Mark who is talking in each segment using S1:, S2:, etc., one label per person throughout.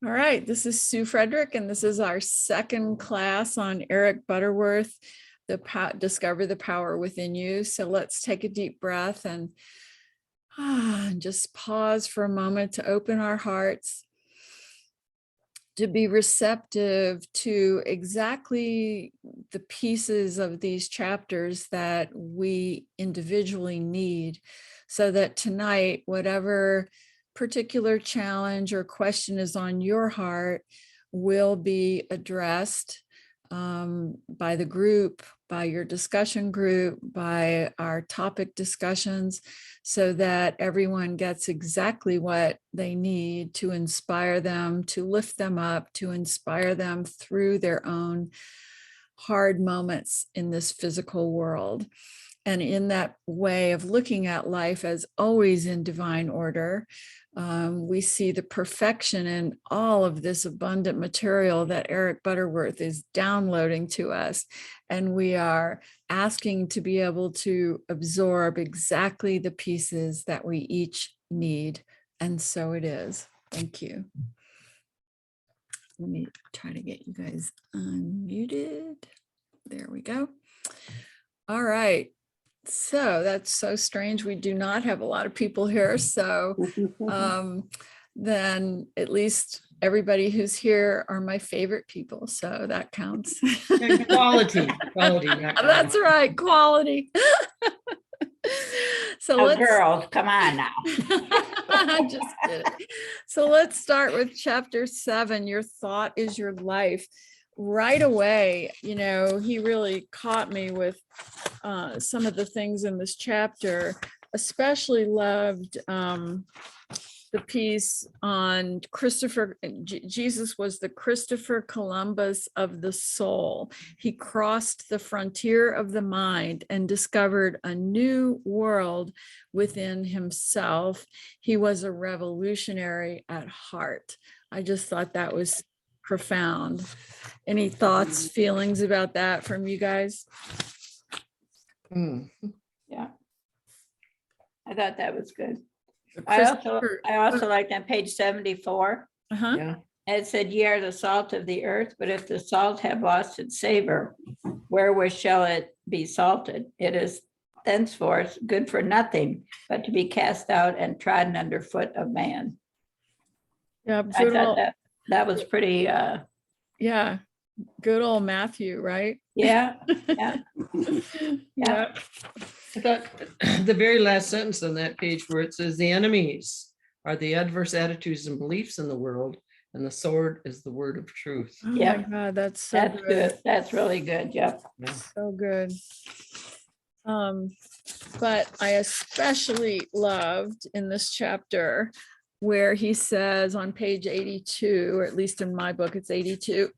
S1: All right, this is Sue Frederick, and this is our second class on Eric Butterworth, Discover the Power Within You. So let's take a deep breath and just pause for a moment to open our hearts, to be receptive to exactly the pieces of these chapters that we individually need, so that tonight, whatever particular challenge or question is on your heart will be addressed by the group, by your discussion group, by our topic discussions, so that everyone gets exactly what they need to inspire them, to lift them up, to inspire them through their own hard moments in this physical world. And in that way of looking at life as always in divine order, we see the perfection in all of this abundant material that Eric Butterworth is downloading to us. And we are asking to be able to absorb exactly the pieces that we each need. And so it is. Thank you. Let me try to get you guys unmuted. There we go. All right. So that's so strange. We do not have a lot of people here. So then at least everybody who's here are my favorite people. So that counts.
S2: Quality.
S1: That's right. Quality. So let's,
S3: girls, come on now.
S1: I just did it. So let's start with chapter 7. Your thought is your life. Right away, you know, he really caught me with some of the things in this chapter. Especially loved the piece on Christopher. Jesus was the Christopher Columbus of the soul. He crossed the frontier of the mind and discovered a new world within himself. He was a revolutionary at heart. I just thought that was profound. Any thoughts, feelings about that from you guys?
S3: Yeah, I thought that was good. I also liked on page 74.
S2: Yeah.
S3: It said, "Ye are the salt of the earth, but if the salt have lost its savor, wherewith shall it be salted? It is thenceforth good for nothing, but to be cast out and trodden under foot of man."
S1: Yeah,
S3: I thought that was pretty.
S1: Yeah, good old Matthew, right?
S3: Yeah.
S1: Yeah.
S2: I thought the very last sentence on that page where it says the enemies are the adverse attitudes and beliefs in the world, and the sword is the word of truth.
S1: Oh my God, that's so
S3: good. That's really good. Yep.
S2: Yeah.
S1: So good. But I especially loved in this chapter where he says on page 82, or at least in my book, it's 82,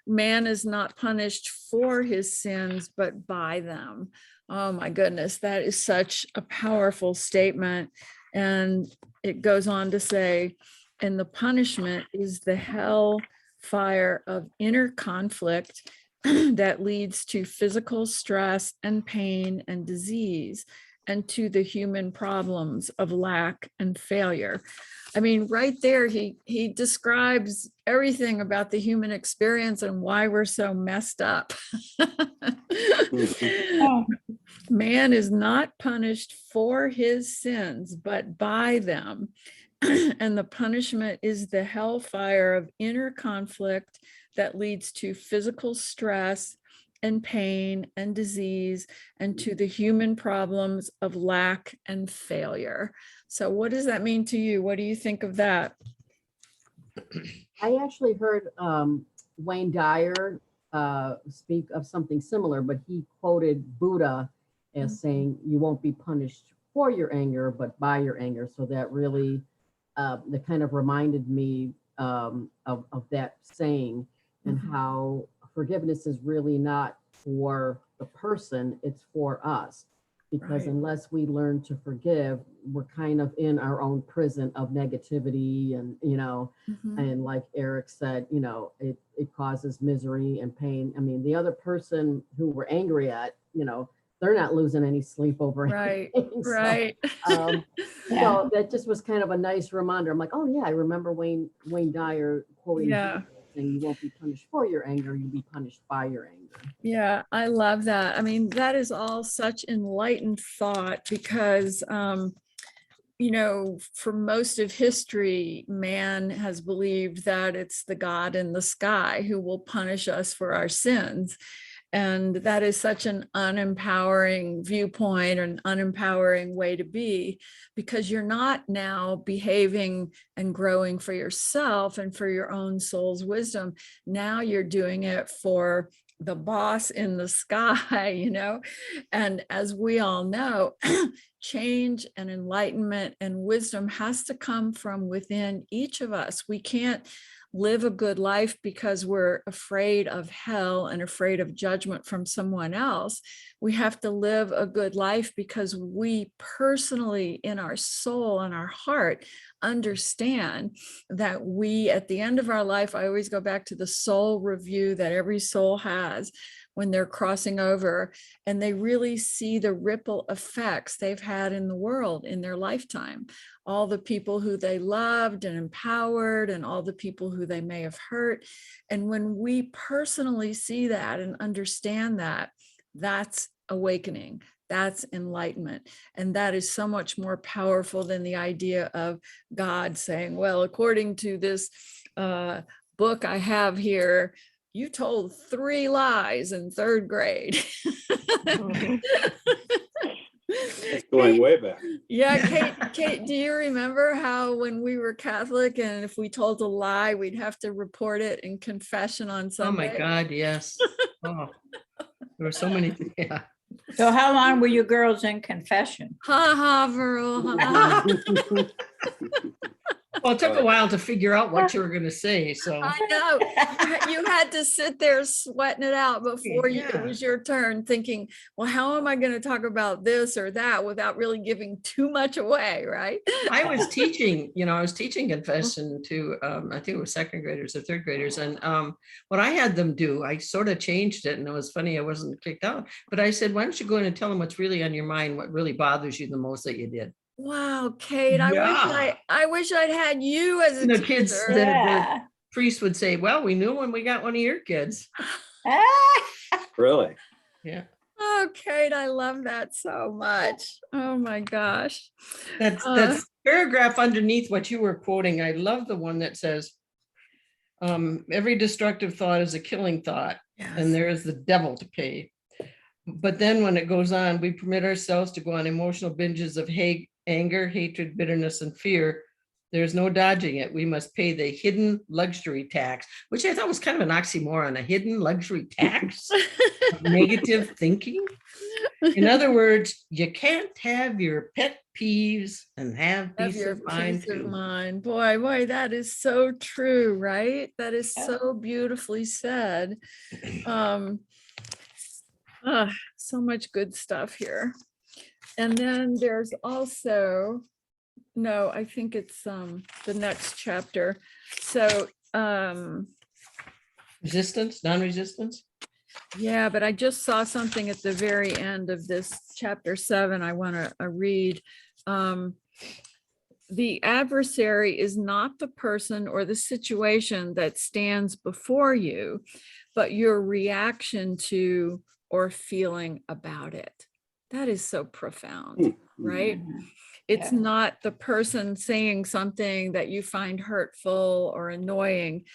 S1: man is not punished for his sins, but by them. Oh my goodness, that is such a powerful statement. And it goes on to say, and the punishment is the hell fire of inner conflict that leads to physical stress and pain and disease, and to the human problems of lack and failure. I mean, right there, he describes everything about the human experience and why we're so messed up. Man is not punished for his sins, but by them. And the punishment is the hellfire of inner conflict that leads to physical stress and pain and disease, and to the human problems of lack and failure. So what does that mean to you? What do you think of that?
S4: I actually heard Wayne Dyer speak of something similar, but he quoted Buddha as saying, you won't be punished for your anger, but by your anger. So that really, that kind of reminded me of that saying, and how forgiveness is really not for the person, it's for us. Because unless we learn to forgive, we're kind of in our own prison of negativity, and, you know, and like Eric said, you know, it causes misery and pain. I mean, the other person who we're angry at, you know, they're not losing any sleep over
S1: Right,
S4: anything. So,
S1: right.
S3: Yeah.
S4: so that just was kind of a nice reminder. I'm like, oh yeah, I remember Wayne Dyer quoting
S1: Yeah.
S4: saying, "You won't be punished for your anger; you'll be punished by your anger."
S1: Yeah, I love that. I mean, that is all such enlightened thought because, you know, for most of history, man has believed that it's the God in the sky who will punish us for our sins. And that is such an unempowering viewpoint, an unempowering way to be, because you're not now behaving and growing for yourself and for your own soul's wisdom. Now you're doing it for the boss in the sky, you know? And as we all know, change and enlightenment and wisdom has to come from within each of us. We can't live a good life because we're afraid of hell and afraid of judgment from someone else. We have to live a good life because we personally, in our soul and our heart, understand that we, at the end of our life, I always go back to the soul review that every soul has when they're crossing over, and they really see the ripple effects they've had in the world in their lifetime. All the people who they loved and empowered, and all the people who they may have hurt. And when we personally see that and understand that, that's awakening. That's enlightenment. And that is so much more powerful than the idea of God saying, well, according to this book I have here, you told 3 lies in 3rd grade.
S5: It's going way back.
S1: Yeah, Kate, do you remember how when we were Catholic and if we told a lie, we'd have to report it in confession on
S2: Oh
S1: Sunday?
S2: my God, yes. Oh, there were so many. Yeah.
S3: So how long were you girls in confession?
S1: Ha ha, Verl, ha ha.
S2: Well, it took a while to figure out what you were going to say. So
S1: I know. You had to sit there sweating it out before it
S2: Yeah.
S1: was your turn, thinking, well, how am I going to talk about this or that without really giving too much away, right?
S2: I was teaching, I was teaching confession to, I think it was 2nd graders or 3rd graders. And what I had them do, I sort of changed it. And it was funny, I wasn't kicked out. But I said, why don't you go in and tell them what's really on your mind, what really bothers you the most that you did.
S1: Wow, Kate,
S2: Yeah.
S1: I wish I'd had you as a
S2: The
S1: teacher.
S2: kids, the
S3: Yeah.
S2: priest would say, well, we knew when we got one of your kids.
S5: Really?
S2: Yeah.
S1: Oh, Kate, I love that so much. Oh my gosh.
S2: That's paragraph underneath what you were quoting. I love the one that says, every destructive thought is a killing thought, and there is the devil to pay. But then when it goes on, we permit ourselves to go on emotional binges of anger, hatred, bitterness, and fear. There's no dodging it. We must pay the hidden luxury tax, which I thought was kind of an oxymoron, a hidden luxury tax of negative thinking. In other words, you can't have your pet peeves and have peace of mind
S1: peace of
S2: too.
S1: mind. Boy, that is so true, right? That is
S3: Yeah.
S1: so beautifully said. So much good stuff here. And then there's also, no, I think it's the next chapter. So
S2: Resistance, non-resistance.
S1: yeah, but I just saw something at the very end of this chapter 7 I want to read. The adversary is not the person or the situation that stands before you, but your reaction to or feeling about it. That is so profound, right? It's
S3: Yeah.
S1: not the person saying something that you find hurtful or annoying.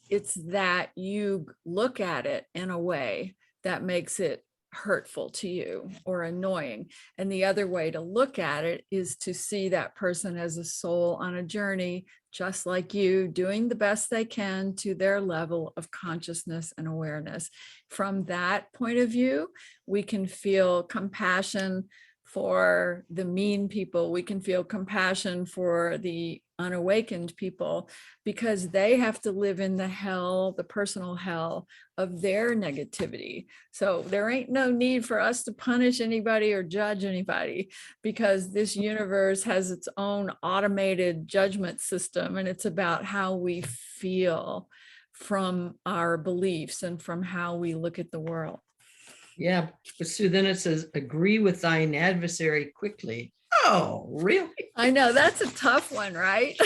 S1: It's that you look at it in a way that makes it hurtful to you or annoying. And the other way to look at it is to see that person as a soul on a journey, just like you, doing the best they can to their level of consciousness and awareness. From that point of view, we can feel compassion for the mean people. We can feel compassion for the unawakened people because they have to live in the hell, the personal hell of their negativity. So there ain't no need for us to punish anybody or judge anybody because this universe has its own automated judgment system, and it's about how we feel from our beliefs and from how we look at the world.
S2: Yeah, but Sue, then it says, agree with thine adversary quickly. Oh, really?
S1: I know that's a tough one, right?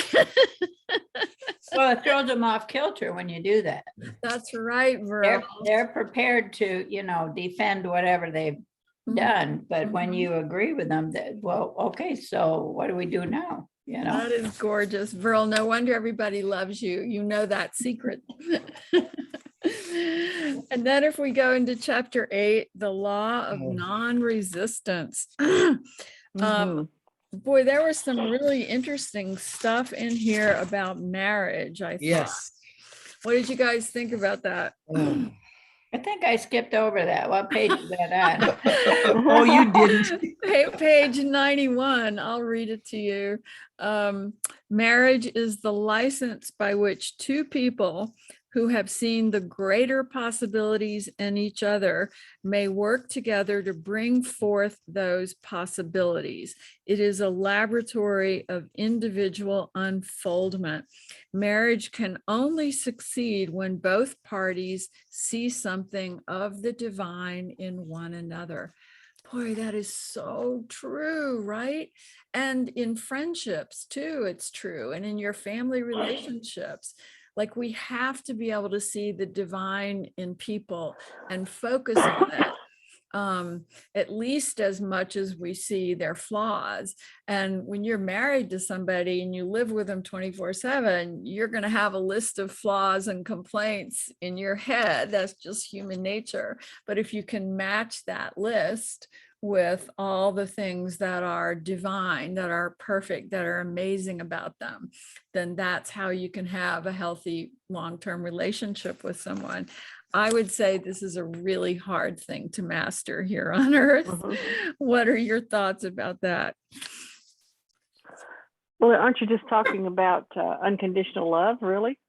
S3: Well, it throws them off kilter when you do that.
S1: That's right,
S3: They're,
S1: Verl.
S3: they're prepared to, defend whatever they've done, but when you agree with them, that, well, okay, so what do we do now?
S1: That is gorgeous, Verl. No wonder everybody loves you. You know that secret. And then if we go into chapter 8, the law of non-resistance. Boy, there was some really interesting stuff in here about marriage, I thought.
S2: Yes.
S1: What did you guys think about that?
S2: Oh,
S3: I think I skipped over that. What page is that on?
S2: oh, you didn't.
S1: Page 91, I'll read it to you. Marriage is the license by which two people who have seen the greater possibilities in each other may work together to bring forth those possibilities. It is a laboratory of individual unfoldment. Marriage can only succeed when both parties see something of the divine in one another. Boy, that is so true, right? And in friendships too, it's true. And in your family relationships, like we have to be able to see the divine in people and focus on it, at least as much as we see their flaws. And when you're married to somebody and you live with them 24/7, you're going to have a list of flaws and complaints in your head. That's just human nature. But if you can match that list with all the things that are divine, that are perfect, that are amazing about them, then that's how you can have a healthy long-term relationship with someone. I would say this is a really hard thing to master here on earth. What are your thoughts about that?
S6: Well, aren't you just talking about unconditional love, really?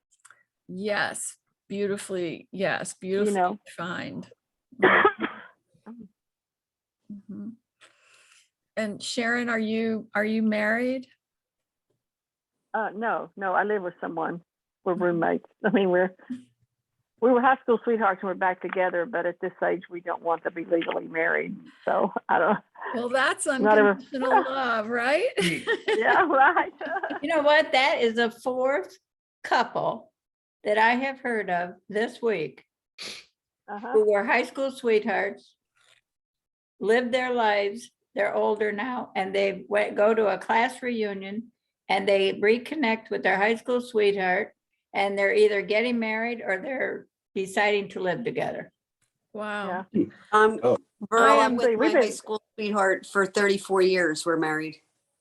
S1: Yes, beautifully defined. Mhm. And Sharon, are you married?
S6: No, I live with someone. We're roommates. I mean, we were high school sweethearts and we're back together, but at this age, we don't want to be legally married. So I don't.
S1: Well, that's unconditional love, right?
S6: Yeah, right.
S3: You know what? That is a fourth couple that I have heard of this week who were high school sweethearts, lived their lives. They're older now, and they go to a class reunion and they reconnect with their high school sweetheart, and they're either getting married or they're deciding to live together.
S1: Wow.
S6: Yeah.
S7: Verl, I'm with my high school sweetheart for 34 years. We're married.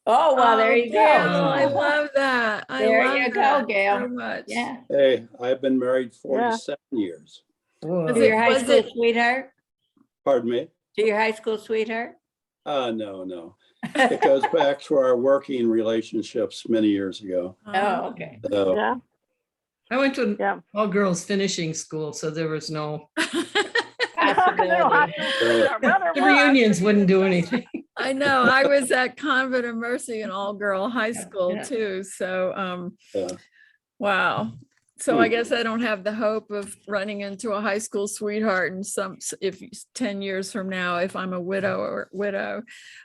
S3: Oh, well, there you go.
S1: Gail, I love that.
S3: There you go, Gail.
S1: So much.
S3: Yeah.
S5: Hey, I've been married 47 years.
S3: To your high school sweetheart?
S5: Pardon me?
S3: To your high school sweetheart?
S5: No. It goes back to our working relationships many years ago.
S3: Oh, okay.
S5: So,
S6: Yeah.
S2: I went to all girls finishing school, so there was no,
S3: Possibility.
S2: the reunions wouldn't do anything.
S1: I know. I was at Convent of Mercy, an all-girl high school too. So, wow. So I guess I don't have the hope of running into a high school sweetheart and if 10 years from now, if I'm a widow.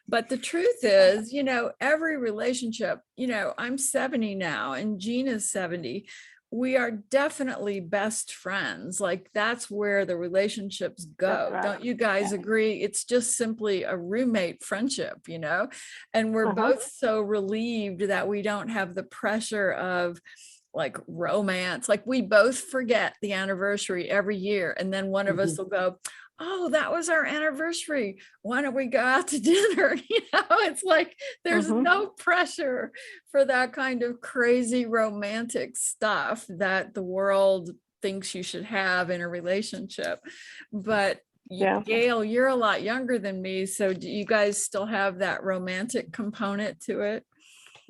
S1: But the truth is, every relationship, I'm 70 now and Gina's 70. We are definitely best friends. Like that's where the relationships go.
S6: Right.
S1: Don't you guys agree? It's just simply a roommate friendship, and we're both so relieved that we don't have the pressure of like romance. Like we both forget the anniversary every year. And then one of us will go, oh, that was our anniversary. Why don't we go out to dinner? It's like there's no pressure for that kind of crazy romantic stuff that the world thinks you should have in a relationship. But Gail, you're a lot younger than me. So do you guys still have that romantic component to it?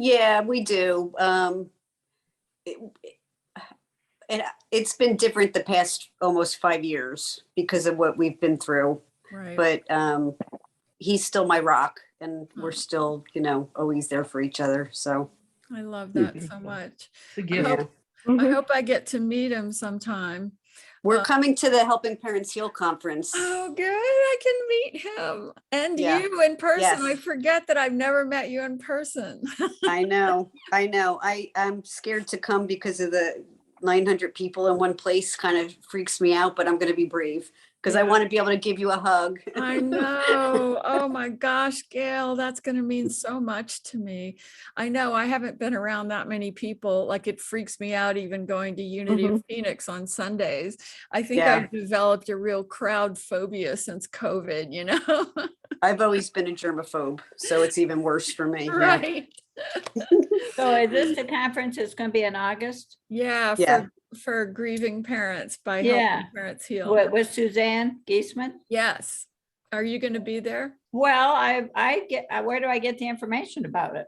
S7: Yeah, we do. And it's been different the past almost 5 years because of what we've been through.
S1: Right.
S7: But he's still my rock, and we're still, always there for each other. So
S1: I love that so much.
S2: It's a gift.
S1: I hope I get to meet him sometime.
S7: We're coming to the Helping Parents Heal conference.
S1: Oh, good. I can meet him and
S7: Yeah.
S1: you in person. I
S7: Yes.
S1: forget that I've never met you in person.
S7: I know. I'm scared to come because of the 900 people in one place kind of freaks me out, but I'm going to be brave because I
S1: Yeah.
S7: want to be able to give you a hug.
S1: I know. Oh my gosh, Gail, that's going to mean so much to me. I know I haven't been around that many people. Like it freaks me out even going to Unity of Phoenix on Sundays. I think
S7: Yeah.
S1: I've developed a real crowd phobia since COVID, you know?
S7: I've always been a germaphobe, so it's even worse for me. Yeah.
S1: Right.
S3: So is this the conference that's going to be in August?
S1: Yeah,
S7: Yeah.
S1: for grieving parents by
S3: Yeah.
S1: helping parents heal.
S3: With Suzanne Giesman?
S1: Yes. Are you going to be there?
S3: Well, I get, where do I get the information about it?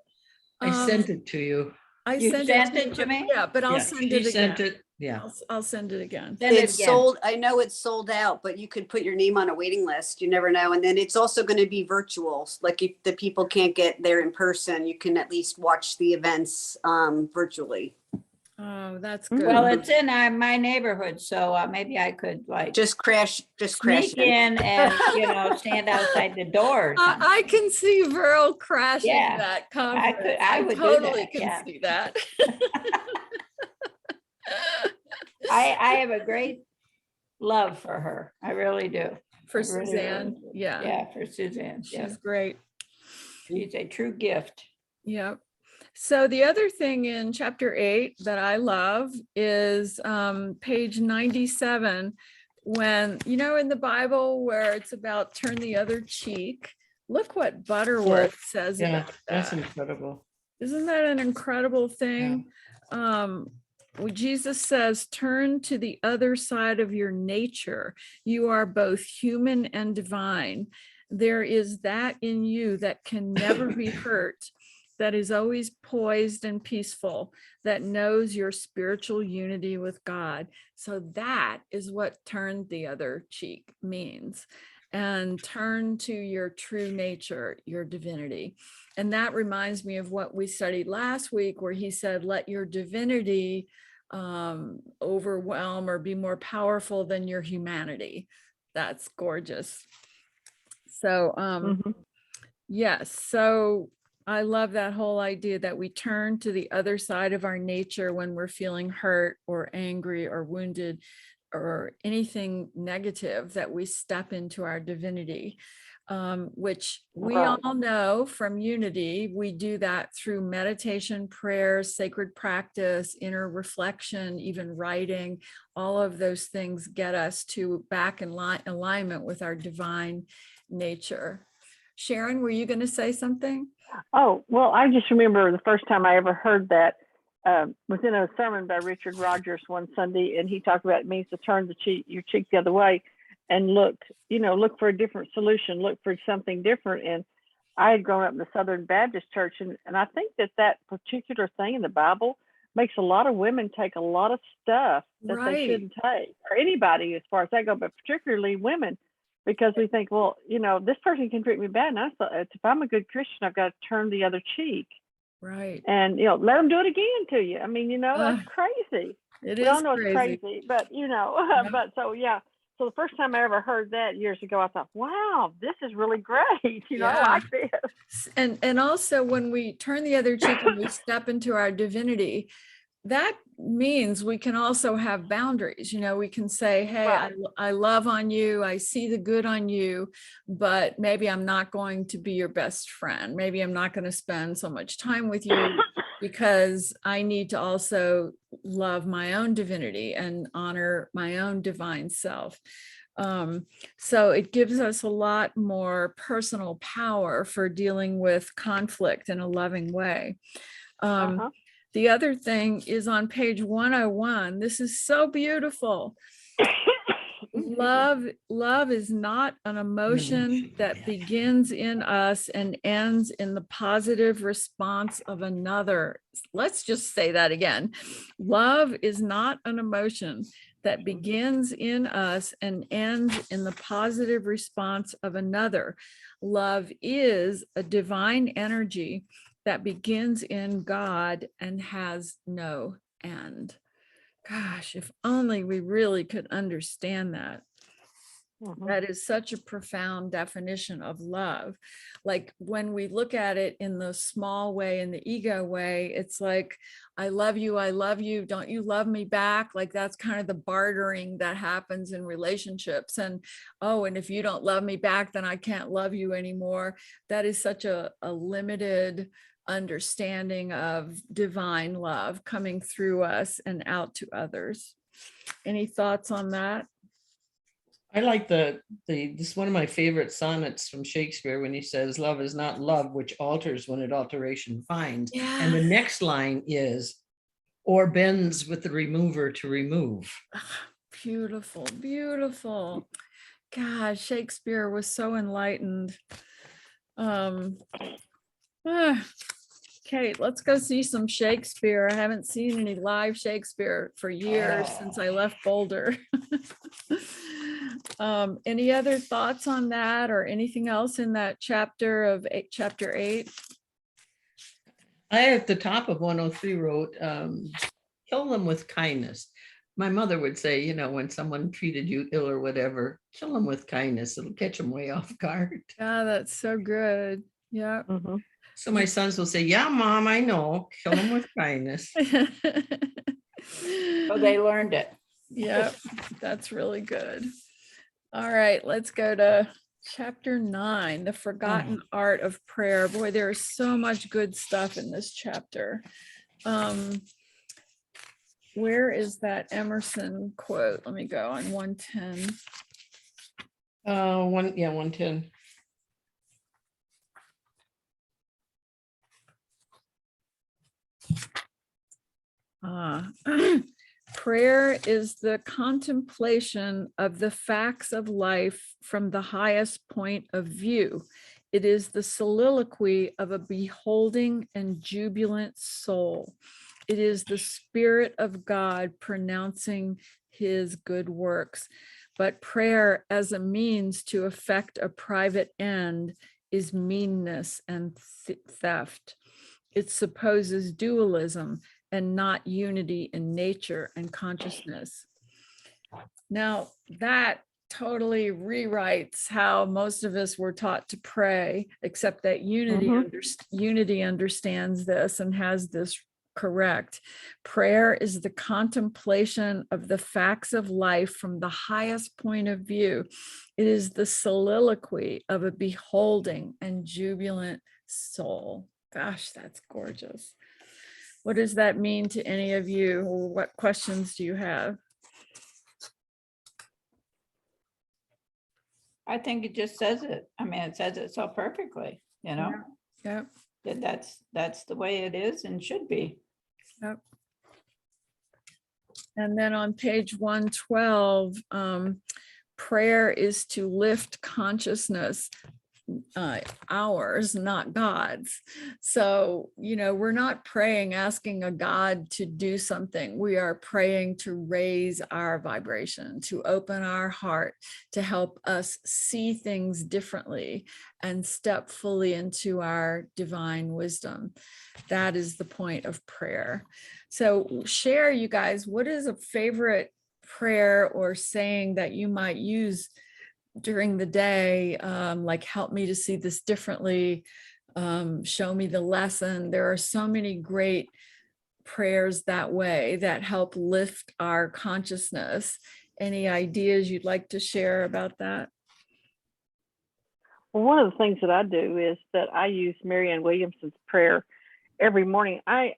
S2: I sent it to you.
S1: I
S3: You
S1: sent
S3: sent
S1: it
S3: it to me?
S1: Yeah, but I'll
S2: Yeah,
S1: send
S2: she
S1: it
S2: sent
S1: again.
S2: it. Yeah.
S1: I'll send it again.
S3: Send it
S7: It's
S3: again.
S7: sold. I know it's sold out, but you could put your name on a waiting list. You never know. And then it's also going to be virtual. Like if the people can't get there in person, you can at least watch the events virtually.
S1: Oh, that's good.
S3: Well, it's in my neighborhood, so maybe I could like
S7: Just crash
S3: sneak in and, stand outside the door. or something.
S1: I can see Verl crashing
S3: Yeah,
S1: that conference.
S3: I would do
S1: totally
S3: that,
S1: can
S3: yeah.
S1: see that.
S3: I have a great love for her. I really do.
S1: For
S3: I really,
S1: Suzanne,
S3: really do.
S1: yeah.
S3: Yeah, for Suzanne.
S1: She's
S3: Yeah.
S1: great.
S3: She's a true gift.
S1: Yep. So the other thing in chapter 8 that I love is page 97, when, in the Bible where it's about turn the other cheek. Look what Butterworth says
S2: Yeah,
S1: about
S2: that's
S1: that.
S2: incredible.
S1: Isn't that an incredible thing? When Jesus says, turn to the other side of your nature. You are both human and divine. There is that in you that can never be hurt, that is always poised and peaceful, that knows your spiritual unity with God. So that is what turn the other cheek means. And turn to your true nature, your divinity. And that reminds me of what we studied last week, where he said, let your divinity overwhelm or be more powerful than your humanity. That's gorgeous. So yes, so I love that whole idea that we turn to the other side of our nature when we're feeling hurt or angry or wounded or anything negative, that we step into our divinity, which we
S6: Right.
S1: all know from Unity. We do that through meditation, prayers, sacred practice, inner reflection, even writing. All of those things get us to back in alignment with our divine nature. Sharon, were you going to say something?
S6: Oh, well, I just remember the first time I ever heard that was in a sermon by Richard Rogers one Sunday, and he talked about it means to turn your cheek the other way and look for a different solution, look for something different. And I had grown up in the Southern Baptist Church, and I think that particular thing in the Bible makes a lot of women take a lot of stuff that
S1: Right.
S6: they shouldn't take, or anybody as far as that goes, but particularly women. Because we think, well, this person can treat me bad. And if I'm a good Christian, I've got to turn the other cheek.
S1: Right.
S6: And, let them do it again to you. I mean, that's crazy.
S1: It
S6: We
S1: is
S6: all know it's
S1: crazy.
S6: crazy, but, but so, yeah. So the first time I ever heard that years ago, I thought, wow, this is really great. I like this.
S1: And also when we turn the other cheek and we step into our divinity, that means we can also have boundaries. We can say, hey,
S6: Right.
S1: I love on you. I see the good on you, but maybe I'm not going to be your best friend. Maybe I'm not going to spend so much time with you because I need to also love my own divinity and honor my own divine self. So it gives us a lot more personal power for dealing with conflict in a loving way. The other thing is on page 101. This is so beautiful. Love is not an emotion that begins in us and ends in the positive response of another. Let's just say that again. Love is not an emotion that begins in us and ends in the positive response of another. Love is a divine energy that begins in God and has no end. Gosh, if only we really could understand that.
S6: Mhm.
S1: That is such a profound definition of love. Like when we look at it in the small way, in the ego way, it's like, I love you, don't you love me back? Like that's kind of the bartering that happens in relationships. And oh, and if you don't love me back, then I can't love you anymore. That is such a limited understanding of divine love coming through us and out to others. Any thoughts on that?
S2: I like this one of my favorite sonnets from Shakespeare when he says, love is not love, which alters when it alteration finds. And the next line is, or bends with the remover to remove.
S1: Beautiful, beautiful. God, Shakespeare was so enlightened. Kate, let's go see some Shakespeare. I haven't seen any live Shakespeare for years since I left Boulder. Any other thoughts on that or anything else in that chapter 8?
S2: I at the top of 103 wrote, kill them with kindness. My mother would say, when someone treated you ill or whatever, kill them with kindness. It'll catch them way off guard.
S1: Yeah, that's so good. Yeah.
S6: Mhm.
S2: So my sons will say, yeah, Mom, I know. Kill them with kindness.
S3: So they learned it.
S1: Yep, that's really good. All right, let's go to chapter 9, the forgotten art of prayer. Boy, there is so much good stuff in this chapter. Where is that Emerson quote? Let me go on 110.
S2: 110.
S1: Prayer is the contemplation of the facts of life from the highest point of view. It is the soliloquy of a beholding and jubilant soul. It is the Spirit of God pronouncing his good works. But prayer as a means to effect a private end is meanness and theft. It supposes dualism and not unity in nature and consciousness. Now, that totally rewrites how most of us were taught to pray, except that unity understands this and has this correct. Prayer is the contemplation of the facts of life from the highest point of view. It is the soliloquy of a beholding and jubilant soul. Gosh, that's gorgeous. What does that mean to any of you? Or what questions do you have?
S3: I think it just says it. I mean, it says it so perfectly,
S1: Yep.
S3: That's the way it is and should be.
S1: Yep. And then on page 112, prayer is to lift consciousness, ours, not God's. So, we're not praying, asking a God to do something. We are praying to raise our vibration, to open our heart, to help us see things differently and step fully into our divine wisdom. That is the point of prayer. So share, you guys, what is a favorite prayer or saying that you might use during the day, like help me to see this differently, show me the lesson. There are so many great prayers that way that help lift our consciousness. Any ideas you'd like to share about that?
S6: Well, one of the things that I do is that I use Marianne Williamson's prayer every morning. I'm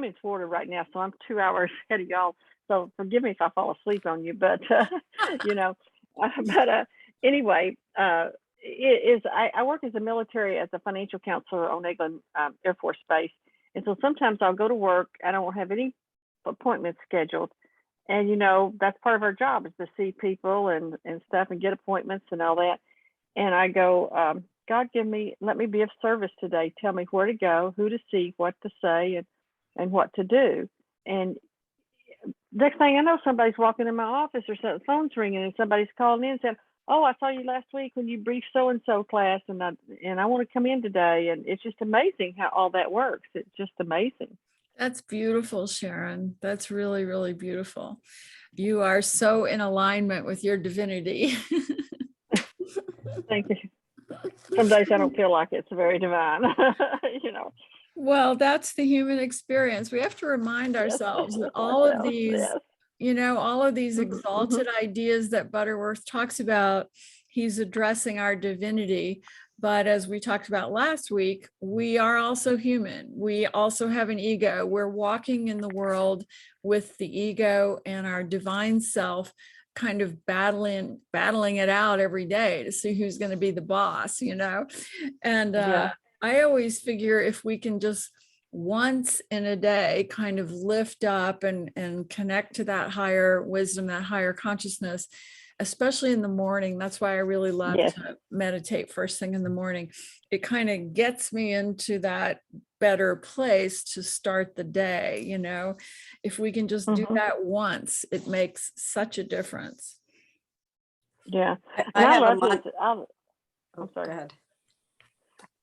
S6: in Florida right now, so I'm 2 hours ahead of y'all. So forgive me if I fall asleep on you, but anyway, I work as a financial counselor on Eglin Air Force Base. And so sometimes I'll go to work, I don't have any appointments scheduled. And, that's part of our job is to see people and stuff and get appointments and all that. And I go, God, let me be of service today. Tell me where to go, who to see, what to say, and what to do. And next thing I know, somebody's walking in my office or something, phone's ringing and somebody's calling in and saying, oh, I saw you last week when you briefed so-and-so class and I want to come in today. And it's just amazing how all that works. It's just amazing.
S1: That's beautiful, Sharon. That's really, really beautiful. You are so in alignment with your divinity.
S6: Thank you. Some days I don't feel like it's very divine, you know.
S1: Well, that's the human experience. We have to remind
S6: Yes,
S1: ourselves that all of
S6: ourselves,
S1: these,
S6: yes.
S1: you know, all of these
S6: Mhm,
S1: exalted ideas that Butterworth talks about, he's addressing our divinity. But as we talked about last week, we are also human. We also have an ego. We're walking in the world with the ego and our divine self kind of battling it out every day to see who's going to be the boss, you know? And
S6: Yeah.
S1: I always figure if we can just once in a day kind of lift up and connect to that higher wisdom, that higher consciousness, especially in the morning. That's why I really love
S6: Yes.
S1: to meditate first thing in the morning. It kind of gets me into that better place to start the day. You know, if we can just do
S6: Mhm.
S1: that once, it makes such a difference.
S6: Yeah.
S7: I
S6: And I
S7: have a
S6: love
S7: month.
S6: his,
S7: Oh,
S6: I'm sorry.
S7: go ahead.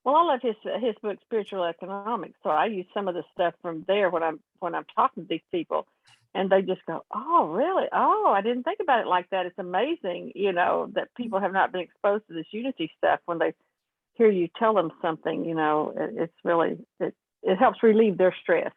S6: Well, I love his book, Spiritual Economics. So I use some of the stuff from there when I'm talking to these people, and they just go, "Oh, really? Oh, I didn't think about it like that." It's amazing, you know, that people have not been exposed to this unity stuff. When they hear you tell them something, you know, it's really it helps relieve their stress.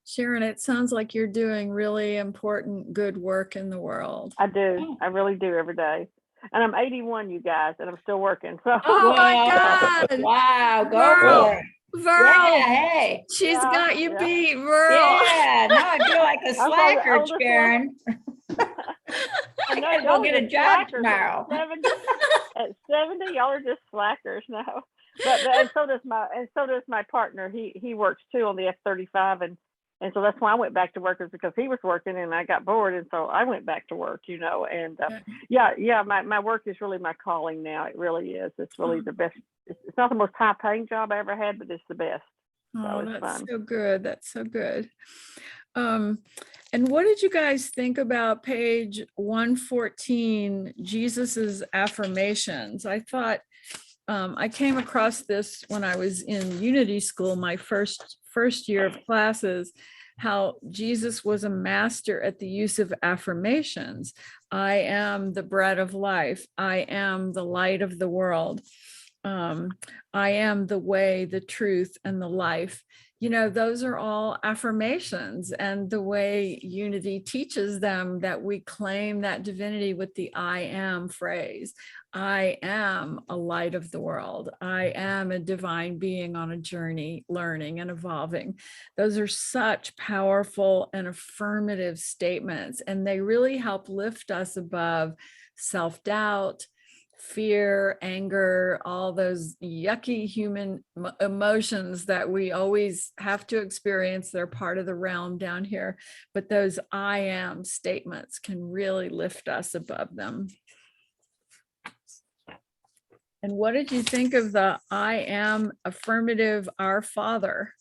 S1: Sharon, it sounds like you're doing really important, good work in the world.
S6: I do. I really do every day. And I'm 81, you guys, and I'm still working. So
S1: Oh my
S3: Wow.
S1: God.
S3: Wow, go
S1: Wow.
S3: for it.
S1: Virl,
S3: Yeah, hey.
S1: she's
S6: Yeah,
S1: got you
S6: yeah.
S1: beat, Virl.
S3: Yeah, now I feel like a
S6: I'm probably the
S3: slacker,
S6: oldest one.
S3: Sharon.
S6: I know
S3: gotta go
S6: y'all
S3: get
S6: are
S3: a
S6: just
S3: job
S6: slackers
S3: tomorrow.
S6: At 70, y'all are just slackers now. But and so does my partner. He works too on the F-35, and so that's why I went back to work, is because he was working and I got bored, and so I went back to work, you know. And yeah, my work is really my calling now. It really is. It's really the best. It's not the most high paying job I ever had, but it's the best.
S1: Oh,
S6: it's
S1: that's
S6: fun.
S1: so good. That's so good. And what did you guys think about page 114, Jesus's affirmations? I thought I came across this when I was in Unity School, my first year of classes, how Jesus was a master at the use of affirmations. I am the bread of life. I am the light of the world. I am the way, the truth, and the life. You know, those are all affirmations, and the way Unity teaches them, that we claim that divinity with the I am phrase. I am a light of the world. I am a divine being on a journey, learning and evolving. Those are such powerful and affirmative statements, and they really help lift us above self-doubt, fear, anger, all those yucky human emotions that we always have to experience. They're part of the realm down here. But those I am statements can really lift us above them. And what did you think of the I am affirmative Our Father?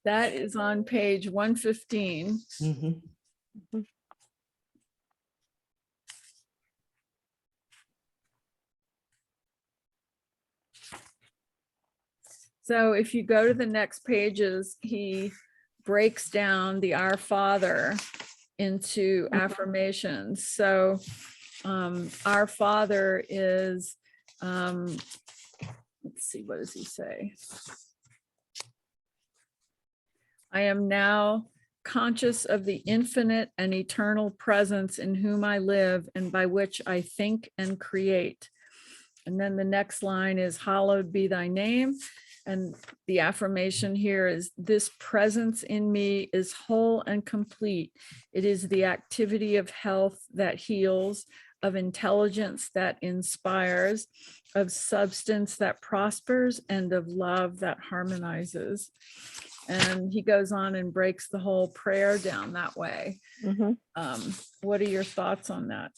S1: That is on page 115.
S2: Mhm.
S1: So if you go to the next pages, he breaks down the Our Father into affirmations. So Our Father is, let's see, what does he say? I am now conscious of the infinite and eternal presence in whom I live and by which I think and create. And then the next line is, hallowed be thy name. And the affirmation here is, this presence in me is whole and complete. It is the activity of health that heals, of intelligence that inspires, of substance that prospers, and of love that harmonizes. And he goes on and breaks the whole prayer down that way.
S6: Mm-hmm.
S1: What are your thoughts on that?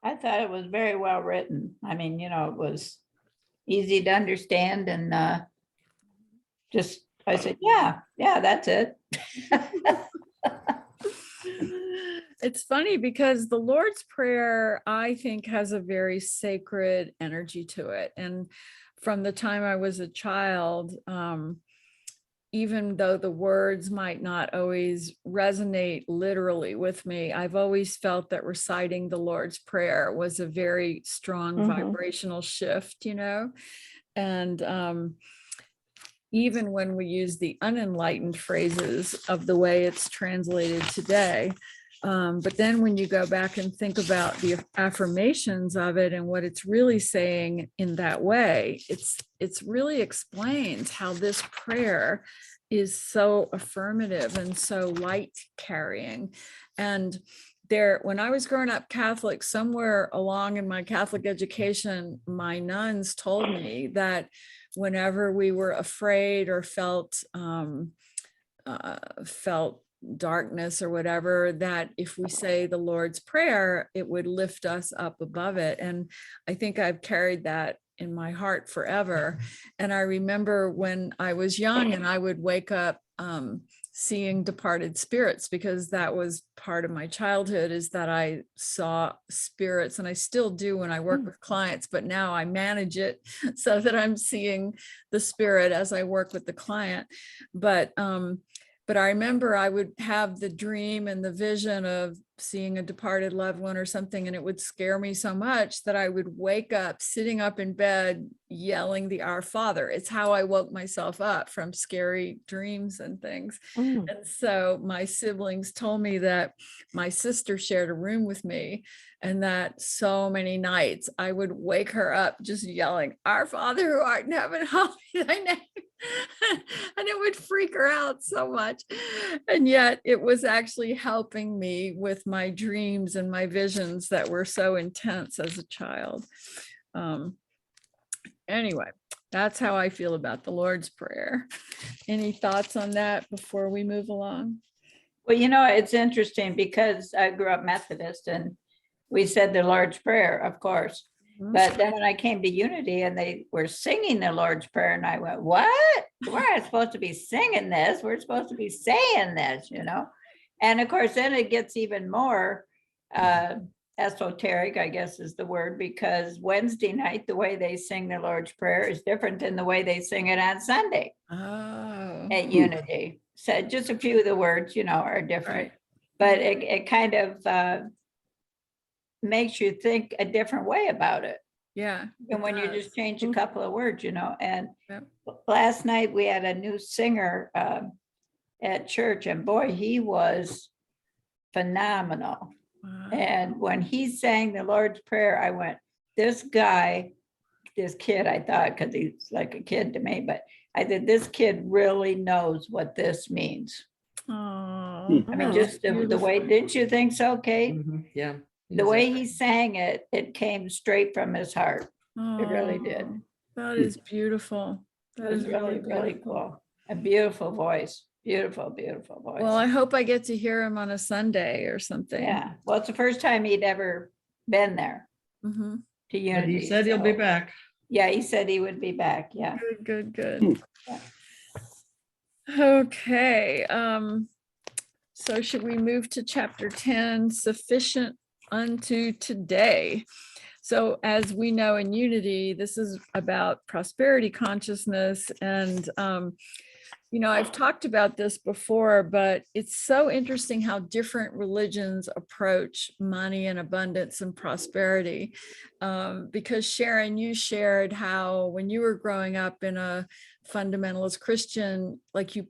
S3: I thought it was very well written. I mean, you know, it was easy to understand, and I said, yeah, that's it.
S1: It's funny because the Lord's Prayer, I think, has a very sacred energy to it. And from the time I was a child, even though the words might not always resonate literally with me, I've always felt that reciting the Lord's Prayer was a very strong vibrational shift, you know? And even when we use the unenlightened phrases of the way it's translated today, but then when you go back and think about the affirmations of it and what it's really saying in that way, it's really explains how this prayer is so affirmative and so light carrying. And there, when I was growing up Catholic, somewhere along in my Catholic education, my nuns told me that whenever we were afraid or felt darkness or whatever, that if we say the Lord's Prayer, it would lift us up above it. And I think I've carried that in my heart forever. And I remember when I was young and I would wake up seeing departed spirits, because that was part of my childhood, is that I saw spirits, and I still do when I work with clients, but now I manage it so that I'm seeing the spirit as I work with the client. But I remember I would have the dream and the vision of seeing a departed loved one or something, and it would scare me so much that I would wake up sitting up in bed yelling the Our Father. It's how I woke myself up from scary dreams and things. And so my siblings told me that my sister shared a room with me, and that so many nights I would wake her up just yelling, Our Father who art in heaven, hallowed be thy name. And it would freak her out so much. And yet it was actually helping me with my dreams and my visions that were so intense as a child. Anyway, that's how I feel about the Lord's Prayer. Any thoughts on that before we move along?
S3: Well, you know, it's interesting because I grew up Methodist and we said the Lord's Prayer, of course. But then when I came to Unity and they were singing the Lord's Prayer, and I went, what? We're not supposed to be singing this. We're supposed to be saying this, you know? And of course, then it gets even more esoteric, I guess is the word, because Wednesday night, the way they sing the Lord's Prayer is different than the way they sing it on Sunday at Unity. So just a few of the words, you know, are different. Right. But it kind of makes you think a different way about it.
S1: Yeah.
S3: And when you just change a couple of words, you know. And last night we had a new singer at church, and boy, he was phenomenal. Wow. And when he sang the Lord's Prayer, I went, this kid, I thought, because he's like a kid to me, but I said, this kid really knows what this means.
S1: Oh,
S3: I mean, just the way, didn't you think so, Kate?
S2: Yeah.
S3: The way he sang it, it came straight from his heart. It really did.
S1: That is beautiful. That is
S3: really, really cool. A beautiful voice. Beautiful, beautiful voice.
S1: Well, I hope I get to hear him on a Sunday or something.
S3: Yeah. Well, it's the first time he'd ever been there to Unity.
S2: But he said he'll be back.
S3: Yeah, he said he would be back. Yeah.
S1: Good. Yeah. Okay. So should we move to chapter 10, Sufficient Unto Today? So as we know in Unity, this is about prosperity consciousness. And, you know, I've talked about this before, but it's so interesting how different religions approach money and abundance and prosperity. Because Sharon, you shared how when you were growing up in a fundamentalist Christian, like you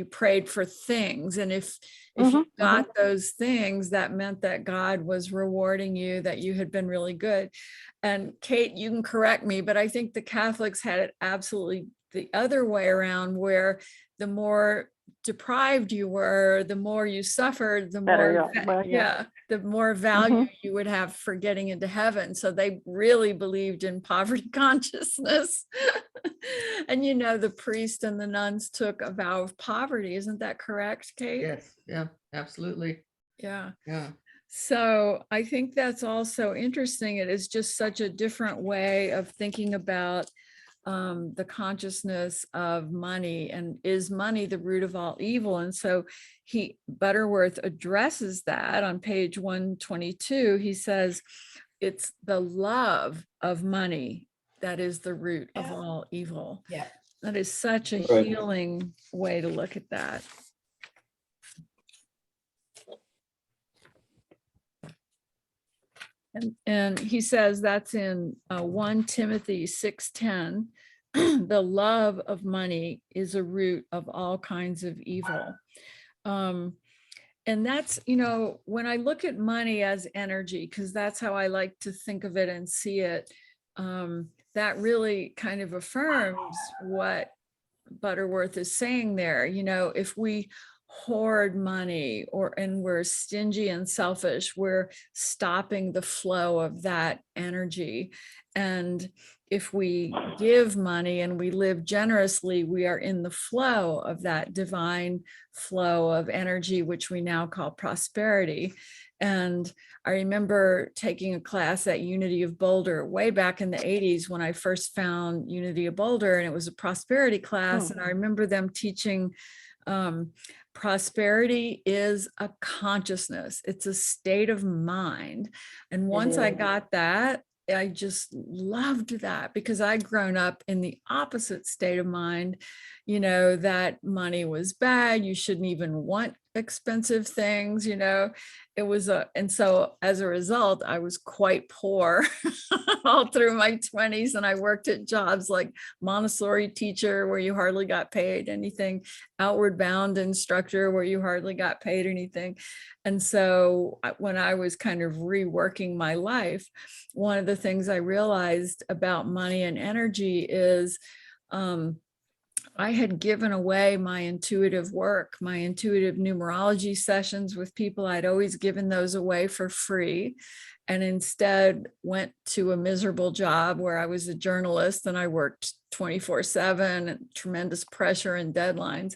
S1: prayed for things. And if you got those things, that meant that God was rewarding you, that you had been really good. And Kate, you can correct me, but I think the Catholics had it absolutely the other way around, where the more deprived you were, the more you suffered, the more the more value you would have for getting into heaven. So they really believed in poverty consciousness. And you know, the priest and the nuns took a vow of poverty. Isn't that correct, Kate?
S2: Yes. Yeah, absolutely.
S1: Yeah.
S2: Yeah.
S1: So I think that's also interesting. It is just such a different way of thinking about the consciousness of money, and is money the root of all evil? And so Butterworth addresses that on page 122. He says, it's the love of money that is the root of all evil.
S3: Yeah.
S1: That is such a
S5: Right.
S1: healing way to look at that. And he says that's in 1 Timothy 6:10. The love of money is a root of all kinds of evil. And that's, when I look at money as energy, because that's how I like to think of it and see it, that really kind of affirms what Butterworth is saying there. If we hoard money and we're stingy and selfish, we're stopping the flow of that energy. And if we give money and we live generously, we are in the flow of that divine flow of energy, which we now call prosperity. And I remember taking a class at Unity of Boulder way back in the 80s when I first found Unity of Boulder, and it was a prosperity class. And I remember them teaching prosperity is a consciousness. It's a state of mind. And once I got that, I just loved that, because I'd grown up in the opposite state of mind, that money was bad. You shouldn't even want expensive things, it was and so as a result, I was quite poor all through my 20s. And I worked at jobs like Montessori teacher, where you hardly got paid anything, outward bound instructor, where you hardly got paid anything. And so when I was kind of reworking my life, one of the things I realized about money and energy is, I had given away my intuitive work, my intuitive numerology sessions with people. I'd always given those away for free, and instead went to a miserable job where I was a journalist and I worked 24/7, and tremendous pressure and deadlines.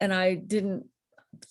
S1: And I didn't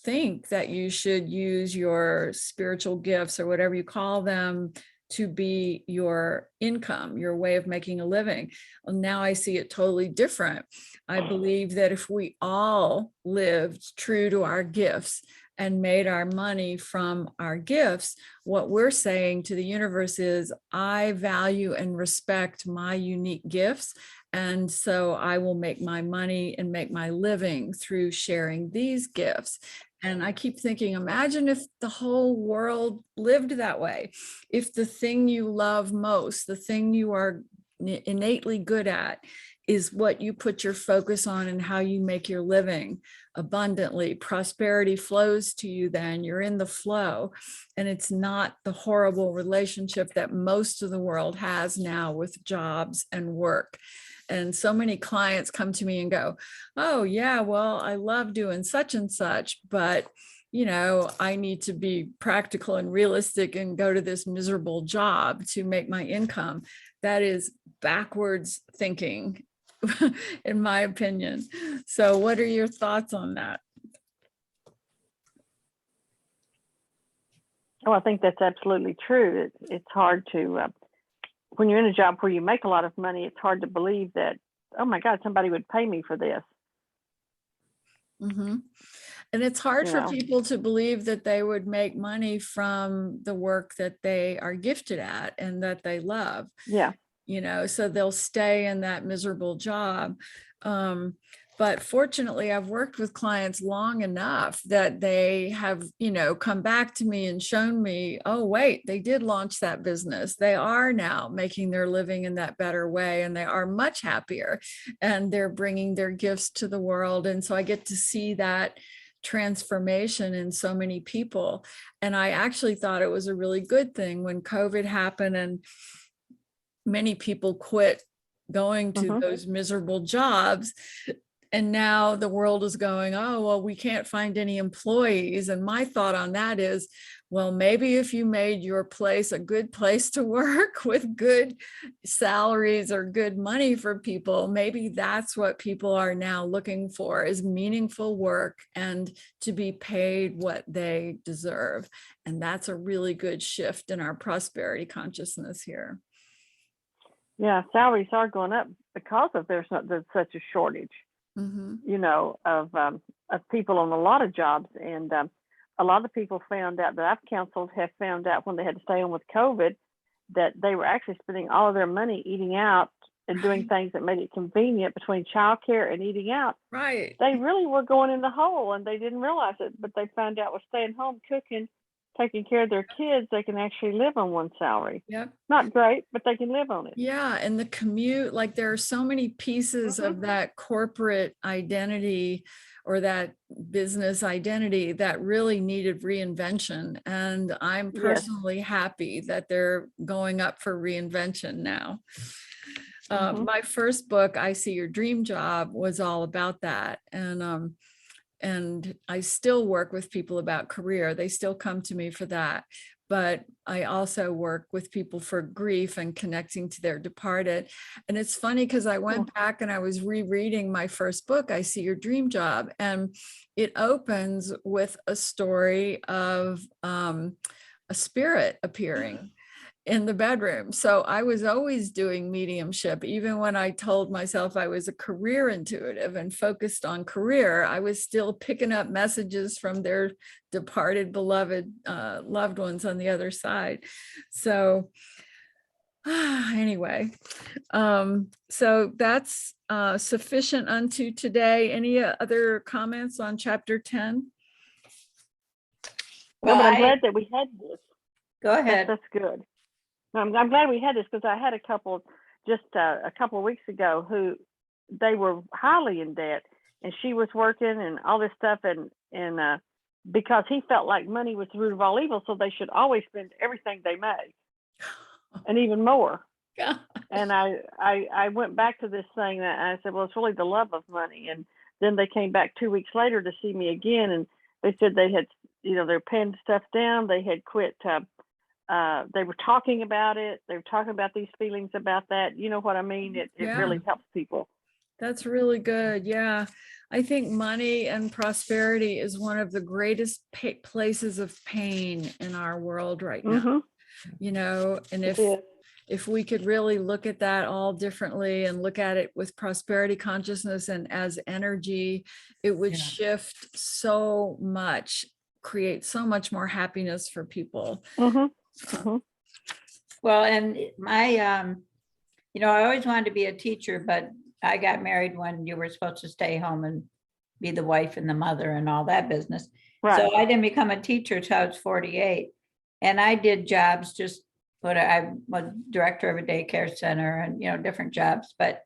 S1: think that you should use your spiritual gifts, or whatever you call them, to be your income, your way of making a living. Well, now I see it totally different. I believe that if we all lived true to our gifts and made our money from our gifts, what we're saying to the universe is, I value and respect my unique gifts. And so I will make my money and make my living through sharing these gifts. And I keep thinking, imagine if the whole world lived that way. If the thing you love most, the thing you are innately good at, is what you put your focus on and how you make your living abundantly, prosperity flows to you. Then you're in the flow, and it's not the horrible relationship that most of the world has now with jobs and work. And so many clients come to me and go, oh yeah, well, I love doing such and such, but I need to be practical and realistic and go to this miserable job to make my income. That is backwards thinking, in my opinion. So what are your thoughts on that?
S6: Oh, I think that's absolutely true. It's hard to, when you're in a job where you make a lot of money, it's hard to believe that, oh my God, somebody would pay me for this.
S1: Mm-hmm. And it's hard for people to believe that they would make money from the work that they are gifted at and that they love.
S6: Yeah.
S1: So they'll stay in that miserable job. But fortunately, I've worked with clients long enough that they have, come back to me and shown me, oh, wait, they did launch that business. They are now making their living in that better way, and they are much happier, and they're bringing their gifts to the world. And so I get to see that transformation in so many people. And I actually thought it was a really good thing when COVID happened and many people quit going to those miserable jobs. And now the world is going, oh, well, we can't find any employees. And my thought on that is, well, maybe if you made your place a good place to work with good salaries or good money for people, maybe that's what people are now looking for, is meaningful work and to be paid what they deserve. And that's a really good shift in our prosperity consciousness here.
S6: Yeah, salaries are going up because of there's such a shortage,
S1: Mhm.
S6: you know, of people on a lot of jobs. And a lot of people found out that I've counseled have found out when they had to stay home with COVID that they were actually spending all of their money eating out and doing
S1: Right.
S6: things that made it convenient between childcare and eating out.
S1: Right.
S6: They really were going in the hole and they didn't realize it, but they found out with staying home, cooking, taking care of their kids, they can actually live on one salary.
S1: Yep.
S6: Not great, but they can live on it.
S1: Yeah, and the commute, like there are so many pieces
S6: Mhm.
S1: of that corporate identity or that business identity that really needed reinvention. And I'm
S6: Yes.
S1: personally happy that they're going up for reinvention now.
S6: Mhm.
S1: My first book, I See Your Dream Job, was all about that. And I still work with people about career. They still come to me for that. But I also work with people for grief and connecting to their departed. And it's funny because I went back and I was rereading my first book, I See Your Dream Job. And it opens with a story of a spirit appearing in the bedroom. So I was always doing mediumship. Even when I told myself I was a career intuitive and focused on career, I was still picking up messages from their departed beloved loved ones on the other side. So anyway, so that's sufficient unto today. Any other comments on chapter 10?
S6: No, but I'm
S3: Well,
S6: glad that we had this.
S3: Go ahead.
S6: That's good. No, I'm glad we had this because I had a couple just a couple of weeks ago who they were highly in debt, and she was working and all this stuff, and because he felt like money was the root of all evil, so they should always spend everything they make, and even more.
S1: God.
S6: And I went back to this thing and I said, well, it's really the love of money. And then they came back 2 weeks later to see me again, and they said they had, you know, they're paying stuff down. They had quit. They were talking about it. They were talking about these feelings about that. You know what I mean? It
S1: Yeah.
S6: really helps people.
S1: That's really good. Yeah. I think money and prosperity is one of the greatest places of pain in our world right now.
S6: Mhm.
S1: You know, and
S6: It is.
S1: if we could really look at that all differently and look at it with prosperity consciousness and as energy, it would
S2: Yeah.
S1: shift so much, create so much more happiness for people.
S6: Mhm. Mhm.
S3: Well, and my, you know, I always wanted to be a teacher, but I got married when you were supposed to stay home and be the wife and the mother and all that business.
S6: Right.
S3: So I didn't become a teacher till I was 48. And I did jobs just what I was director of a daycare center and, you know, different jobs. But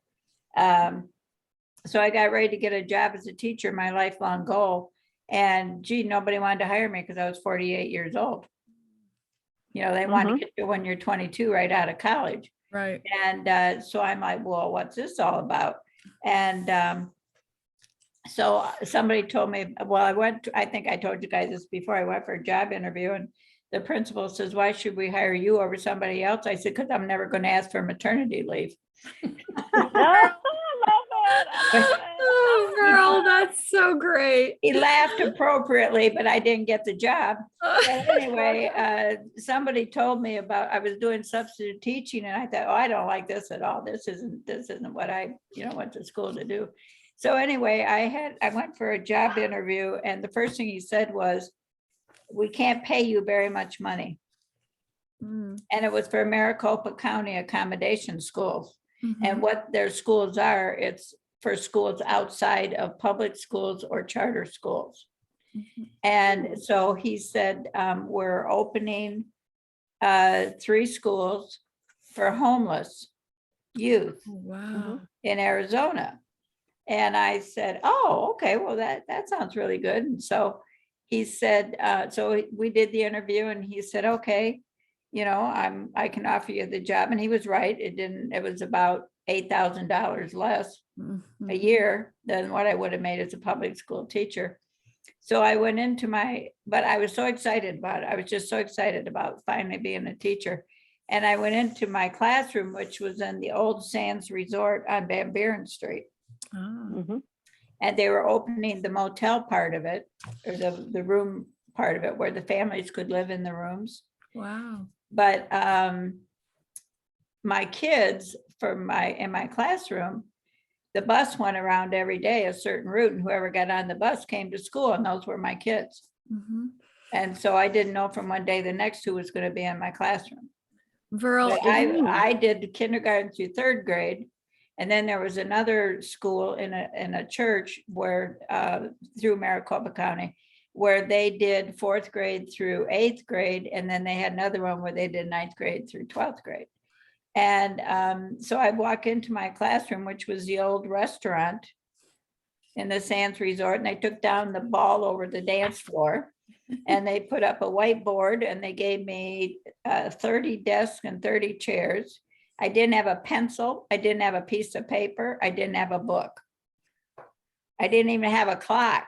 S3: so I got ready to get a job as a teacher, my lifelong goal. And gee, nobody wanted to hire me because I was 48 years old. You know, they want to get you when you're 22 right out of college.
S1: Right.
S3: And so I'm like, well, what's this all about? And so somebody told me, well, I think I told you guys this before, I went for a job interview and the principal says, why should we hire you over somebody else? I said, because I'm never going to ask for maternity leave.
S1: Oh, girl, that's so great.
S3: He laughed appropriately, but I didn't get the job. But anyway, somebody told me about, I was doing substitute teaching and I thought, oh, I don't like this at all. This isn't what I, you know, went to school to do. So anyway, I went for a job interview and the first thing he said was, we can't pay you very much money.
S1: Mm.
S3: And it was for Maricopa County accommodation schools.
S1: Mhm.
S3: And what their schools are, it's for schools outside of public schools or charter schools.
S1: Mhm.
S3: And so he said, we're opening 3 schools for homeless youth
S1: Wow.
S3: in Arizona. And I said, oh, okay, well, that sounds really good. And so he said, so we did the interview and he said, okay, you know, I can offer you the job. And he was right. It was about $8,000 less
S1: Mhm.
S3: a year than what I would have made as a public school teacher. So I went into but I was so excited about it. I was just so excited about finally being a teacher. And I went into my classroom, which was in the old Sands Resort on Van Buren Street.
S1: Oh.
S6: Mhm.
S3: And they were opening the motel part of it, or the room part of it, where the families could live in the rooms.
S1: Wow.
S3: But my kids in my classroom, the bus went around every day a certain route, and whoever got on the bus came to school, and those were my kids.
S1: Mhm.
S3: And so I didn't know from one day to the next who was going to be in my classroom.
S1: Verl,
S3: But I did kindergarten through third grade. And then there was another school in a church where through Maricopa County, where they did fourth grade through eighth grade. And then they had another one where they did ninth grade through 12th grade. And so I walk into my classroom, which was the old restaurant in the Sands Resort, and they took down the ball over the dance floor. And they put up a whiteboard, and they gave me 30 desks and 30 chairs. I didn't have a pencil. I didn't have a piece of paper. I didn't have a book. I didn't even have a clock.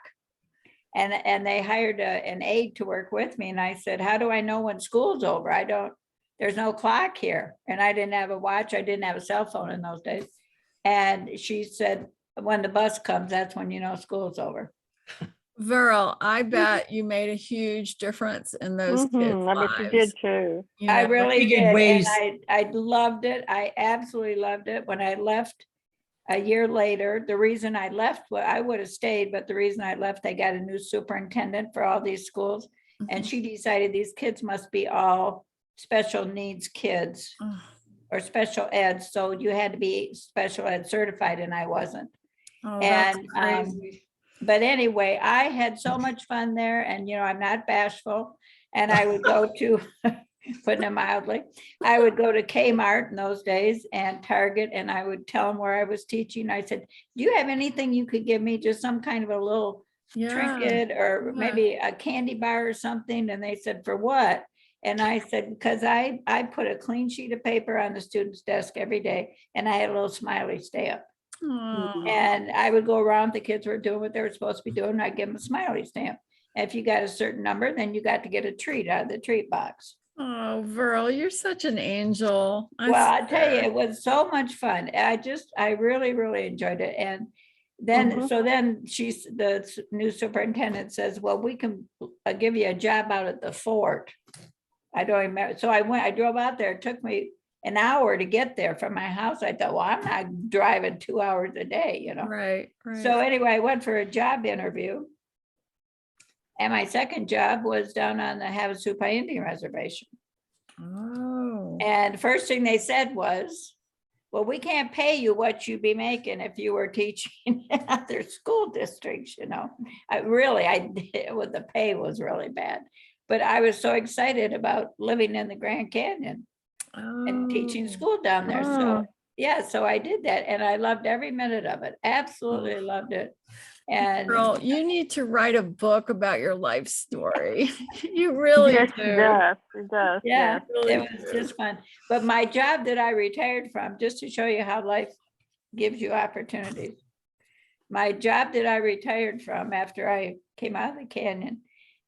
S3: And they hired an aide to work with me. And I said, how do I know when school's over? There's no clock here. And I didn't have a watch. I didn't have a cell phone in those days. And she said, when the bus comes, that's when you know school's over.
S1: Verl, I bet you made a huge difference in those kids'
S6: I bet you did
S1: lives.
S6: too.
S1: You
S3: I
S1: know?
S3: really
S2: Big in
S3: did.
S2: ways.
S3: And I loved it. I absolutely loved it. When I left a year later, the reason I left, well, I would have stayed, but the reason I left, I got a new superintendent for all these schools. And
S1: Mhm.
S3: she decided these kids must be all special needs kids
S1: Oh,
S3: or special ed. So you had to be special ed certified, and I wasn't.
S1: that's
S3: And
S1: crazy.
S3: but anyway, I had so much fun there, and I'm not bashful. And I would go to, putting it mildly, I would go to Kmart in those days and Target, and I would tell them where I was teaching. I said, do you have anything you could give me, just some kind of a little
S1: Yeah.
S3: trinket or
S1: Yeah.
S3: maybe a candy bar or something? And they said, for what? And I said, because I put a clean sheet of paper on the student's desk every day, and I had a little smiley stamp.
S1: Oh,
S3: And I would go around, the kids were doing what they were supposed to be doing. I'd give them a smiley stamp. And if you got a certain number, then you got to get a treat out of the treat box.
S1: oh, Verl, you're such an angel.
S3: Well, I tell you, it was so much fun. I really, really enjoyed it. And then, so then the new superintendent says, well, we can give you a job out at the fort. I don't remember. So I drove out there. It took me an hour to get there from my house. I thought, well, I'm not driving 2 hours a day,
S1: Right,
S3: So
S1: right.
S3: anyway, I went for a job interview. And my second job was down on the Havasupai Indian Reservation.
S1: Oh,
S3: And first thing they said was, well, we can't pay you what you'd be making if you were teaching in other school districts, the pay was really bad. But I was so excited about living in the Grand Canyon and teaching
S1: oh.
S3: school down there. So
S6: Oh.
S3: yeah, so I did that, and I loved every minute of it. Absolutely loved it. And
S1: Girl, you need to write a book about your life story. You really
S6: Yes,
S1: do.
S6: it does. It does.
S3: yeah,
S6: Yes.
S1: Really
S3: it was
S1: do.
S3: just fun. But my job that I retired from, just to show you how life gives you opportunities. My job that I retired from after I came out of the canyon,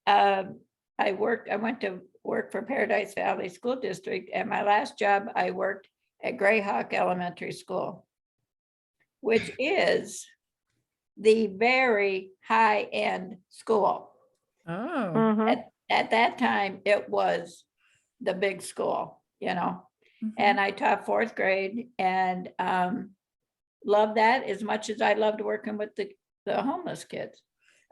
S3: I went to work for Paradise Valley School District, and my last job, I worked at Greyhawk Elementary School, which is the very high-end school.
S1: Oh,
S6: Mhm.
S3: At that time, it was the big school,
S1: mhm.
S3: and I taught fourth grade, and loved that as much as I loved working with the homeless kids.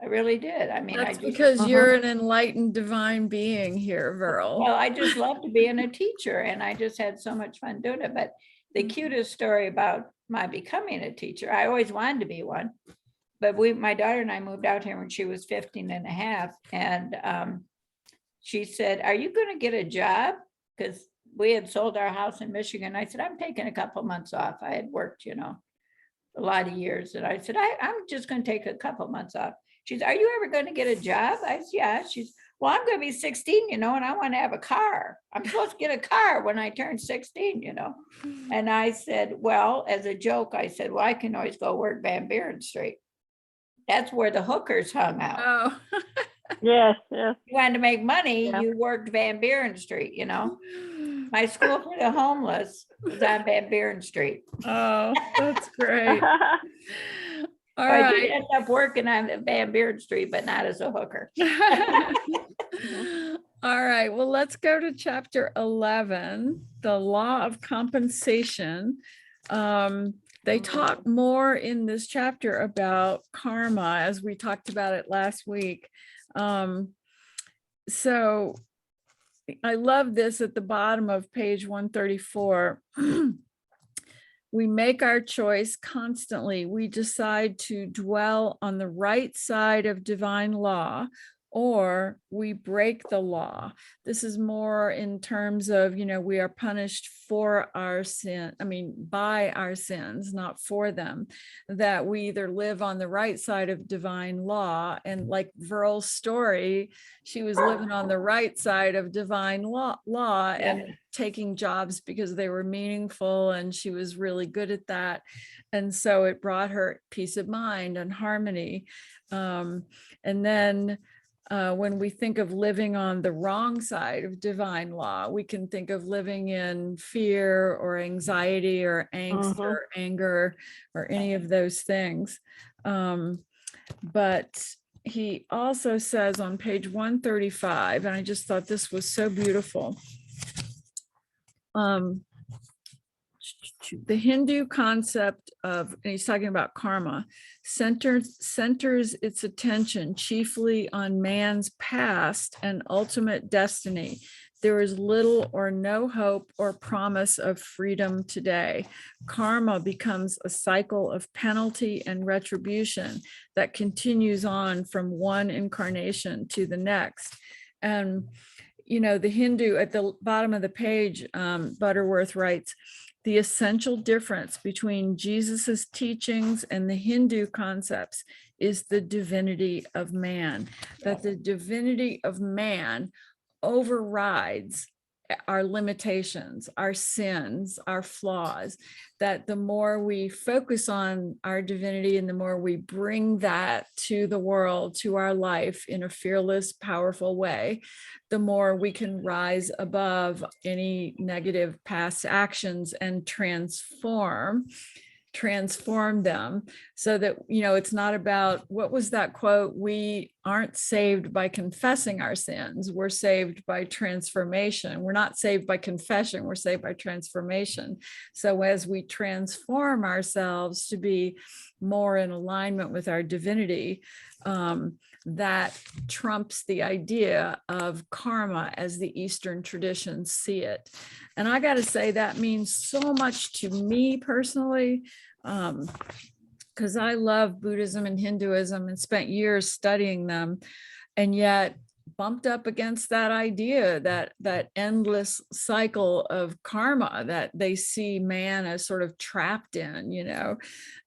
S3: I really did. I mean,
S1: That's because
S6: Uh-huh.
S1: you're an enlightened divine being here, Verl.
S3: well, I just loved being a teacher, and I just had so much fun doing it. But the
S1: Mhm.
S3: cutest story about my becoming a teacher, I always wanted to be one. But my daughter and I moved out here when she was 15 and a half. And she said, are you going to get a job? Because we had sold our house in Michigan. I said, I'm taking a couple months off. I had worked, a lot of years. And I said, I'm just going to take a couple months off. She said, are you ever going to get a job? I said, yeah. She's, well, I'm going to be 16, and I want to have a car. I'm supposed to get a car when I turn 16, And I said, well, as a joke, I said, well, I can always go work Van Buren Street. That's where the hookers hung out.
S1: Oh.
S6: Yes, yes.
S3: You wanted to make money,
S6: Yeah.
S3: you worked Van Buren Street, My school for the homeless was on Van Buren Street.
S1: Oh, that's great. All
S3: I did
S1: right.
S3: end up working on Van Buren Street, but not as a hooker.
S1: All right, well, let's go to chapter 11, the law of compensation. They talk more in this chapter about karma, as we talked about it last week. So I love this at the bottom of page 134. We make our choice constantly. We decide to dwell on the right side of divine law, or we break the law. This is more in terms of, we are punished for our sin, by our sins, not for them, that we either live on the right side of divine law. And like Verl's story, she was living on the right side of divine law and taking jobs because they were meaningful, and she was really good at that. And so it brought her peace of mind and harmony. And then when we think of living on the wrong side of divine law, we can think of living in fear or anxiety or angst or anger or any of those things. But he also says on page 135, and I just thought this was so beautiful. The Hindu concept of, and he's talking about karma, centers its attention chiefly on man's past and ultimate destiny. There is little or no hope or promise of freedom today. Karma becomes a cycle of penalty and retribution that continues on from one incarnation to the next. And the Hindu, at the bottom of the page, Butterworth writes, the essential difference between Jesus's teachings and the Hindu concepts is the divinity of man, that the divinity of man overrides our limitations, our sins, our flaws, that the more we focus on our divinity and the more we bring that to the world, to our life in a fearless, powerful way, the more we can rise above any negative past actions and transform them, so that, it's not about, what was that quote? We aren't saved by confessing our sins. We're saved by transformation. We're not saved by confession. We're saved by transformation. So as we transform ourselves to be more in alignment with our divinity, that trumps the idea of karma as the Eastern traditions see it. And I got to say, that means so much to me personally, because I love Buddhism and Hinduism and spent years studying them, and yet bumped up against that idea, that endless cycle of karma that they see man as sort of trapped in,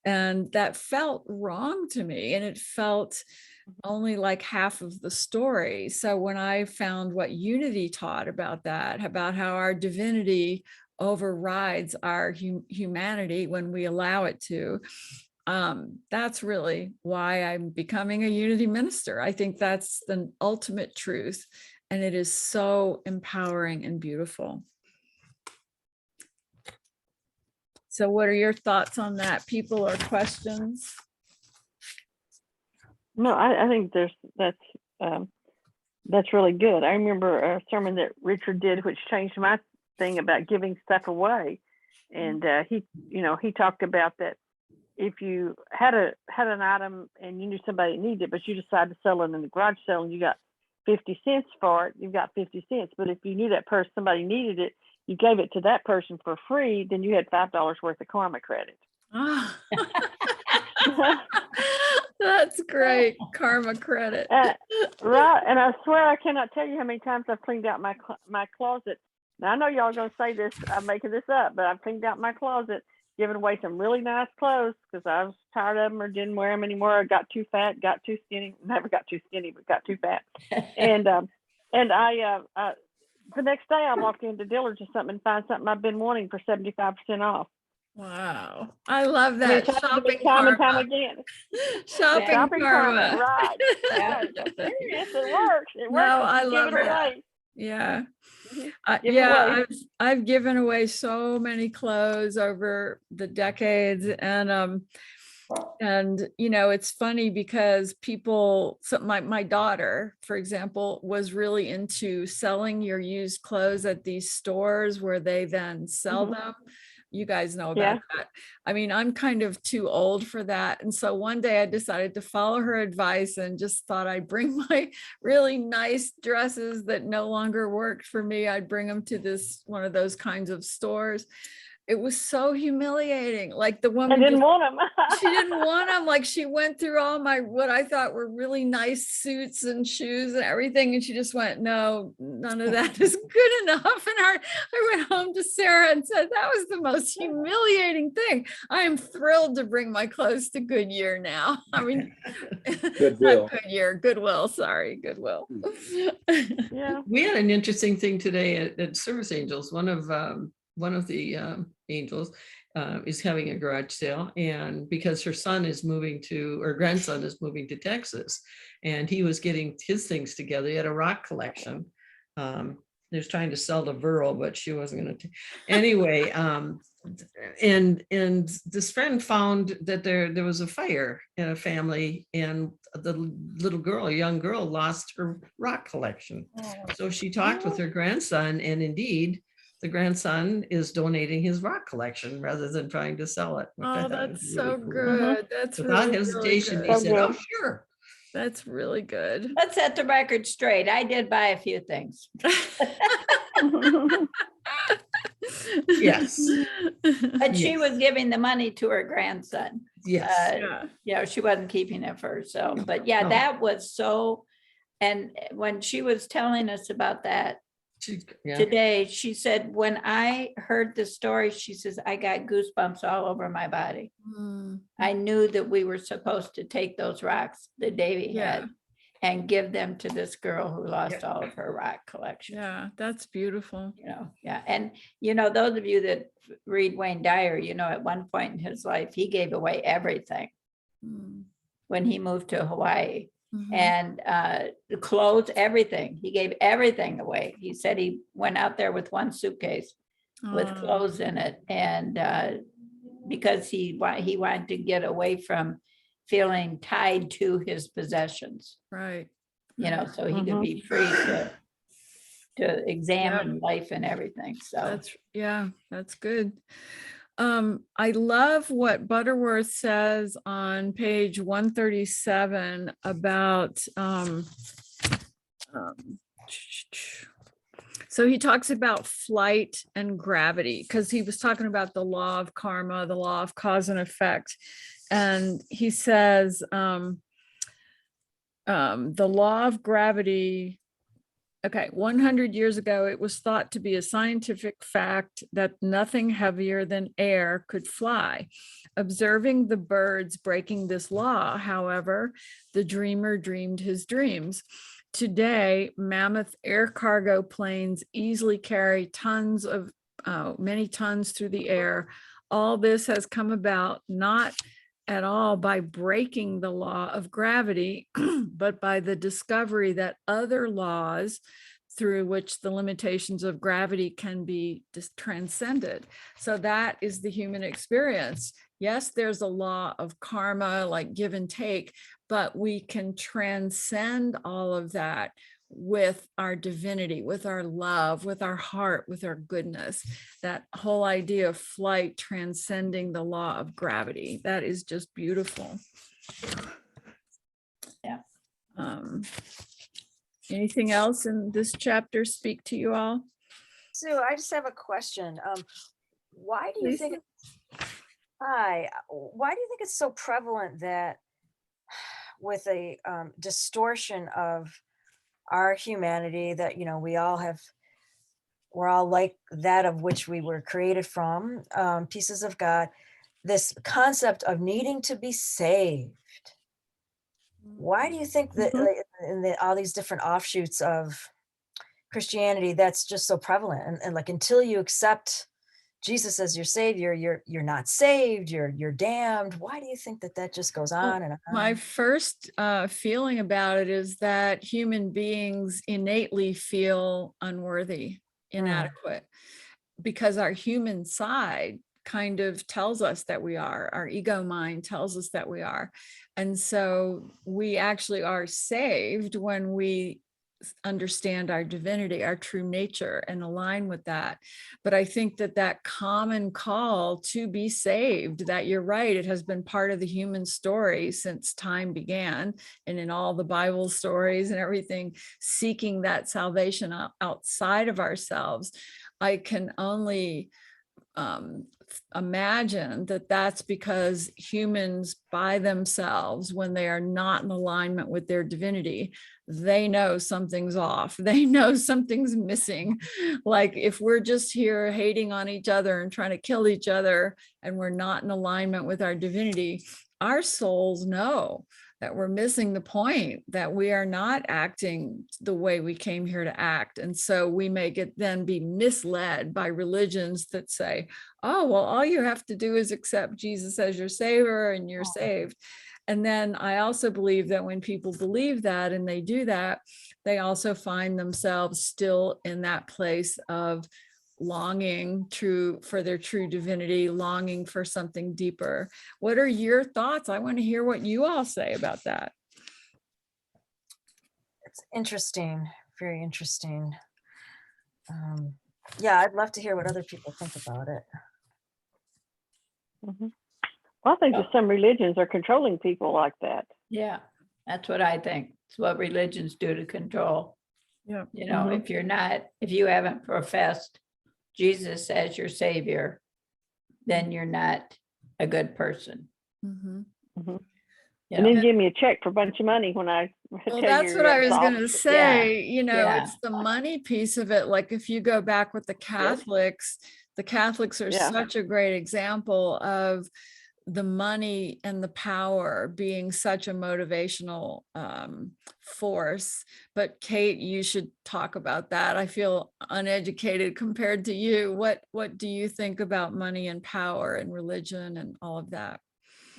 S1: and that felt wrong to me, and it felt only like half of the story. So when I found what Unity taught about that, about how our divinity overrides our humanity when we allow it to, that's really why I'm becoming a Unity minister. I think that's the ultimate truth, and it is so empowering and beautiful. So what are your thoughts on that, people, or questions?
S6: No, I think that's really good. I remember a sermon that Richard did, which changed my thing about giving stuff away. And he talked about that if you had an item and you knew somebody needed it, but you decided to sell it in the garage sale and you got 50 cents for it, you've got 50 cents. But if you knew that person, somebody needed it, you gave it to that person for free, then you had $5 worth of karma credit.
S1: Ah. That's great. Karma credit.
S6: Right. And I swear I cannot tell you how many times I've cleaned out my closet. Now, I know y'all are going to say this, I'm making this up, but I've cleaned out my closet, given away some really nice clothes because I was tired of them or didn't wear them anymore. I got too fat, got too skinny, never got too skinny, but got too fat. And I the next day I walk into Dillard's or something and find something I've been wanting for 75% off.
S1: Wow. I love that. Shopping
S6: time
S1: karma.
S6: and time again.
S1: Shopping karma.
S6: Right. Yes, it works. It works.
S1: No, I love that. Yeah. I've given away so many clothes over the decades, and And, you know, it's funny because people, so my daughter, for example, was really into selling your used clothes at these stores where they then sell them. You guys know about that. I mean, I'm kind of too old for that. And so one day I decided to follow her advice and just thought I'd bring my really nice dresses that no longer worked for me. I'd bring them to this one of those kinds of stores. It was so humiliating. Like the
S6: I
S1: woman
S6: didn't
S1: just,
S6: want them.
S1: she didn't want them. Like she went through all my, what I thought were really nice suits and shoes and everything. And she just went, no, none of that is good enough. And I went home to Sarah and said, that was the most humiliating thing. I am thrilled to bring my clothes to Goodyear now. I mean,
S5: Goodwill.
S1: not Goodyear, Goodwill, sorry, Goodwill.
S6: Yeah.
S2: We had an interesting thing today at Service Angels. One of the angels is having a garage sale, and because her grandson is moving to Texas, and he was getting his things together. He had a rock collection. He was trying to sell to Viral, but she wasn't going to. Anyway, and this friend found that there was a fire in a family, and the young girl, lost her rock collection. So she talked with her grandson, and indeed, the grandson is donating his rock collection rather than trying to sell it. Which I
S1: Oh,
S2: thought
S1: that's
S2: was
S1: so
S2: really cool.
S1: good. That's
S2: Without
S1: really,
S2: hesitation,
S1: really
S2: he
S1: good.
S2: said, "Oh, sure."
S1: That's really good.
S3: Let's set the record straight. I did buy a few things.
S2: Yes.
S3: But she
S2: Yes.
S3: was giving the money to her grandson.
S2: Yes.
S1: Yeah.
S3: You know, she wasn't keeping it for herself. But yeah,
S2: No.
S3: that was so. And when she was telling us about that
S2: Yeah.
S3: today, she said, when I heard the story, she says, I got goosebumps all over my body.
S1: Mm,
S3: I knew that we were supposed to take those rocks that Davy
S1: Yeah.
S3: had and give them to this girl who lost
S2: Yep.
S3: all of her rock collection.
S1: yeah, that's beautiful.
S3: You know, yeah. And, you know, those of you that read Wayne Dyer, you know, at one point in his life, he gave away everything
S1: Mm,
S3: when he moved to Hawaii.
S1: mhm.
S3: And the clothes, everything. He gave everything away. He said he went out there with one suitcase with
S1: Oh,
S3: clothes in it. And because he wanted to get away from feeling tied to his possessions,
S1: right.
S3: you know, so he could
S6: Mhm.
S3: be free to examine life and everything. So
S1: That's good. I love what Butterworth says on page 137 about so he talks about flight and gravity, because he was talking about the law of karma, the law of cause and effect. And he says the law of gravity. Okay, 100 years ago, it was thought to be a scientific fact that nothing heavier than air could fly. Observing the birds breaking this law, however, the dreamer dreamed his dreams. Today, mammoth air cargo planes easily carry many tons through the air. All this has come about not at all by breaking the law of gravity, but by the discovery that other laws through which the limitations of gravity can be transcended. So that is the human experience. Yes, there's a law of karma, like give and take, but we can transcend all of that with our divinity, with our love, with our heart, with our goodness. That whole idea of flight transcending the law of gravity, that is just beautiful.
S3: Yeah.
S1: Anything else in this chapter speak to you all?
S8: Sue, I just have a question. Why do you think it's so prevalent that with a distortion of our humanity, that, you know, we're all like that of which we were created from, pieces of God, this concept of needing to be saved? Why do you think that in all these different offshoots of Christianity, that's just so prevalent? And like, until you accept Jesus as your savior, you're not saved, you're damned. Why do you think that just goes on and on?
S1: My first feeling about it is that human beings innately feel unworthy, inadequate, because our human side kind of tells us that we are. Our ego mind tells us that we are. And so we actually are saved when we understand our divinity, our true nature, and align with that. But I think that that common call to be saved, that you're right, it has been part of the human story since time began, and in all the Bible stories and everything, seeking that salvation outside of ourselves. I can only imagine that that's because humans by themselves, when they are not in alignment with their divinity, they know something's off. They know something's missing. Like if we're just here hating on each other and trying to kill each other, and we're not in alignment with our divinity, our souls know that we're missing the point, that we are not acting the way we came here to act. And so we may then be misled by religions that say, oh, well, all you have to do is accept Jesus as your savior and you're saved. And then I also believe that when people believe that and they do that, they also find themselves still in that place of longing for their true divinity, longing for something deeper. What are your thoughts? I want to hear what you all say about that.
S8: It's interesting, very interesting. Yeah, I'd love to hear what other people think about it.
S6: Mhm. Well, I think that some religions are controlling people like that.
S3: Yeah, that's what I think. It's what religions do to control.
S1: Yeah.
S3: You know, if you haven't professed Jesus as your savior, then you're not a good person.
S1: Mhm.
S6: Mhm.
S3: You
S6: And
S3: know?
S6: then give me a check for a bunch of money when I
S1: Well,
S6: tell
S1: that's
S6: you
S1: what I was
S6: it's
S1: going to
S6: off.
S1: say. You know,
S3: Yeah.
S1: it's the money piece of it. Like if you go back with the Catholics are
S6: Yeah.
S1: such a great example of the money and the power being such a motivational force. But Kate, you should talk about that. I feel uneducated compared to you. What do you think about money and power and religion and all of that?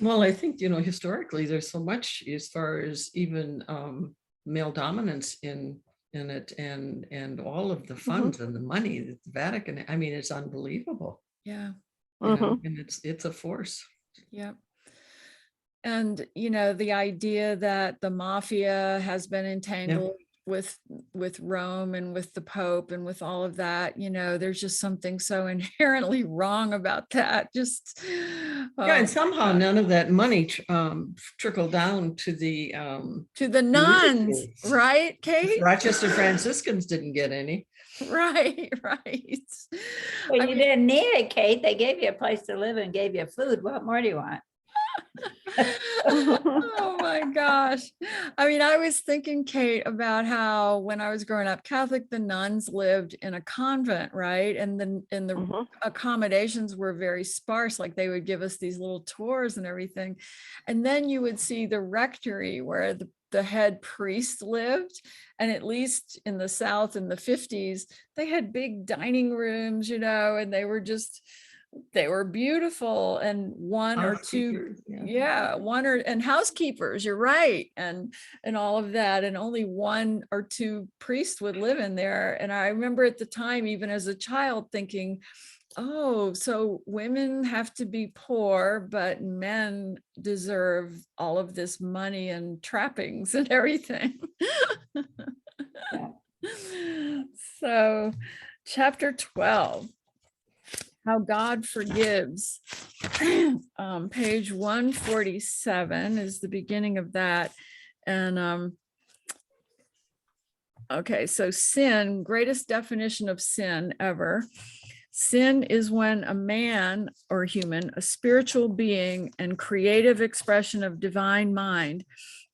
S2: Well, I think, historically, there's so much as far as even male dominance in it, and all of the funds and the money that the Vatican, I mean, it's unbelievable.
S1: Yeah.
S2: And it's a force.
S1: Yeah. And, the idea that the mafia has been entangled with Rome and with the Pope and with all of that, there's just something so inherently wrong about that. Just,
S2: And somehow none of that money trickled down to the
S1: nuns, right, Kate?
S2: Rochester Franciscans didn't get any.
S1: Right.
S3: Well, you didn't need it, Kate. They gave you a place to live and gave you food. What more do you want?
S1: Oh my gosh. I was thinking, Kate, about how when I was growing up Catholic, the nuns lived in a convent, right? And the accommodations were very sparse. Like they would give us these little tours and everything. And then you would see the rectory where the head priest lived. And at least in the South in the 50s, they had big dining rooms, and they were beautiful, and one or two, and housekeepers, you're right, and all of that, and only one or two priests would live in there. And I remember at the time, even as a child, thinking, oh, so women have to be poor, but men deserve all of this money and trappings and everything. So, chapter 12. How God Forgives. Page 147 is the beginning of that. And okay, so sin, greatest definition of sin ever. Sin is when a man or human, a spiritual being and creative expression of divine mind,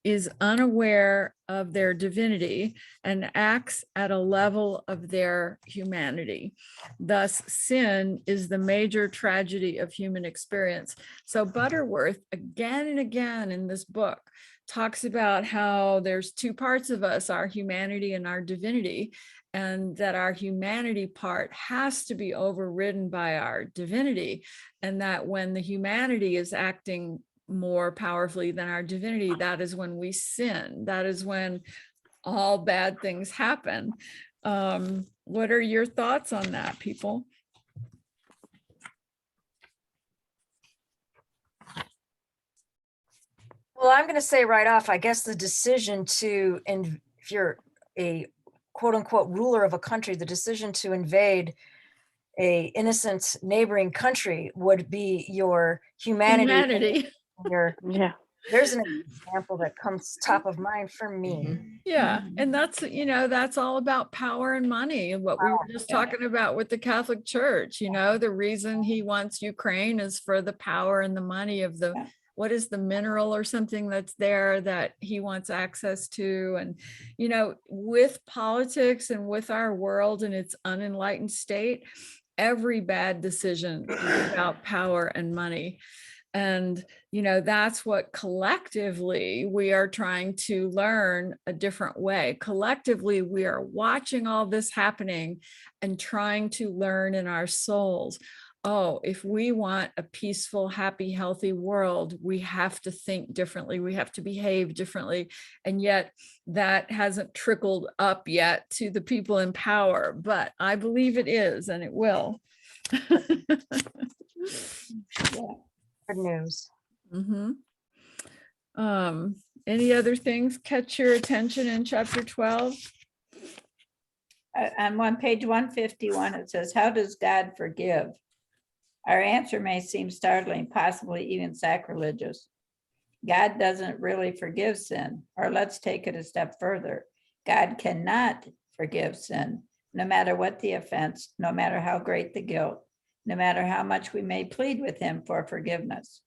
S1: is unaware of their divinity and acts at a level of their humanity. Thus, sin is the major tragedy of human experience. So Butterworth, again and again in this book, talks about how there's two parts of us, our humanity and our divinity, and that our humanity part has to be overridden by our divinity, and that when the humanity is acting more powerfully than our divinity, that is when we sin. That is when all bad things happen. What are your thoughts on that, people?
S8: Well, I'm going to say right off, I guess the decision to, and if you're a quote unquote ruler of a country, the decision to invade a innocent neighboring country would be your humanity. Your,
S6: Yeah.
S8: there's an example that comes top of mind for me.
S2: Mhm.
S1: Yeah, and that's, that's all about power and money, and what we were just
S3: yeah.
S1: talking about with the Catholic Church. The reason he wants Ukraine is for the power and the money of the,
S3: Yeah.
S1: what is the mineral or something that's there that he wants access to. And, with politics and with our world in its unenlightened state, every bad decision is about power and money. And, that's what collectively we are trying to learn a different way. Collectively, we are watching all this happening and trying to learn in our souls. Oh, if we want a peaceful, happy, healthy world, we have to think differently. We have to behave differently. And yet that hasn't trickled up yet to the people in power, but I believe it is, and it will.
S8: Good news.
S1: Any other things catch your attention in chapter 12?
S3: On page 151, it says, how does God forgive? Our answer may seem startling, possibly even sacrilegious. God doesn't really forgive sin, or let's take it a step further. God cannot forgive sin, no matter what the offense, no matter how great the guilt, no matter how much we may plead with him for forgiveness.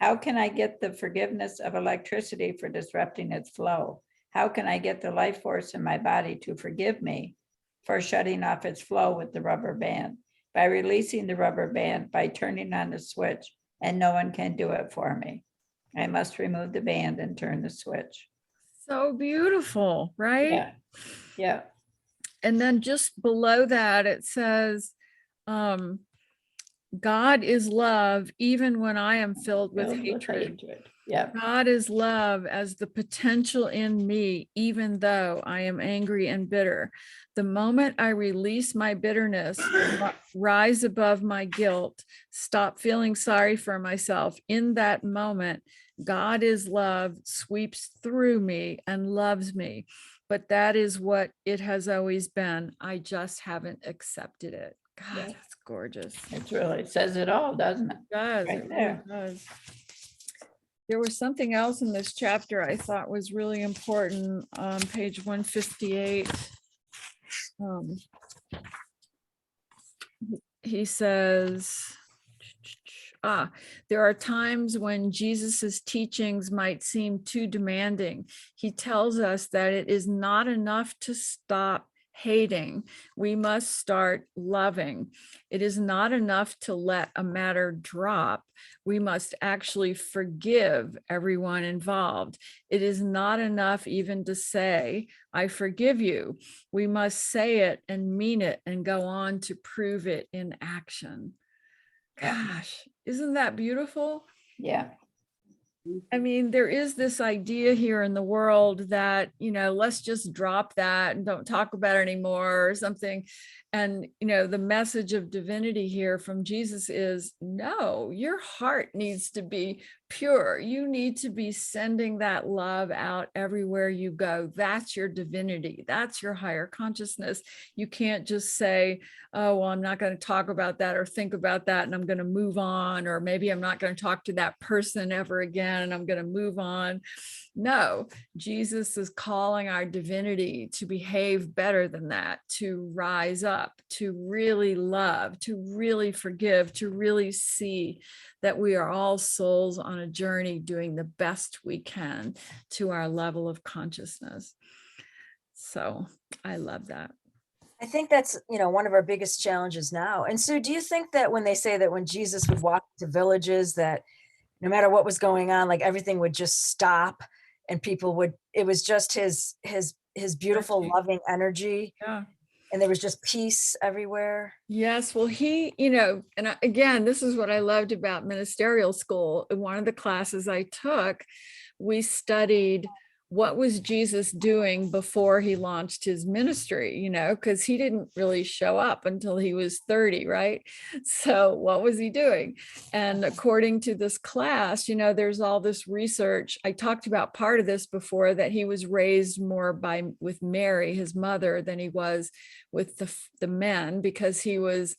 S3: How can I get the forgiveness of electricity for disrupting its flow? How can I get the life force in my body to forgive me for shutting off its flow with the rubber band? By releasing the rubber band, by turning on the switch, and no one can do it for me. I must remove the band and turn the switch.
S1: So beautiful, right?
S3: Yeah, yeah.
S1: And then just below that, it says, God is love, even when I am filled with hatred.
S3: Yeah.
S1: God is love as the potential in me, even though I am angry and bitter. The moment I release my bitterness, rise above my guilt, stop feeling sorry for myself, in that moment, God is love sweeps through me and loves me. But that is what it has always been. I just haven't accepted it. God,
S3: Yeah.
S1: that's gorgeous.
S3: It's really, it says it all, doesn't it?
S1: It does.
S3: Right
S1: It really
S3: there.
S1: does. There was something else in this chapter I thought was really important on page 158. He says, there are times when Jesus's teachings might seem too demanding. He tells us that it is not enough to stop hating. We must start loving. It is not enough to let a matter drop. We must actually forgive everyone involved. It is not enough even to say, I forgive you. We must say it and mean it and go on to prove it in action. Gosh, isn't that beautiful?
S3: Yeah.
S1: I mean, there is this idea here in the world that, let's just drop that and don't talk about it anymore or something. And, the message of divinity here from Jesus is, no, your heart needs to be pure. You need to be sending that love out everywhere you go. That's your divinity. That's your higher consciousness. You can't just say, oh, well, I'm not going to talk about that or think about that and I'm going to move on, or maybe I'm not going to talk to that person ever again and I'm going to move on. No, Jesus is calling our divinity to behave better than that, to rise up, to really love, to really forgive, to really see that we are all souls on a journey doing the best we can to our level of consciousness. So I love that.
S8: I think that's, one of our biggest challenges now. And Sue, do you think that when they say that when Jesus would walk to villages, that no matter what was going on, like everything would just stop and people would, it was just his beautiful, loving energy.
S1: Yeah.
S8: And there was just peace everywhere.
S1: Yes. Well, he, and again, this is what I loved about ministerial school. In one of the classes I took, we studied what was Jesus doing before he launched his ministry, you know, because he didn't really show up until he was 30, right? So what was he doing? And according to this class, you know, there's all this research. I talked about part of this before, that he was raised more with Mary, his mother, than he was with the men, because he was,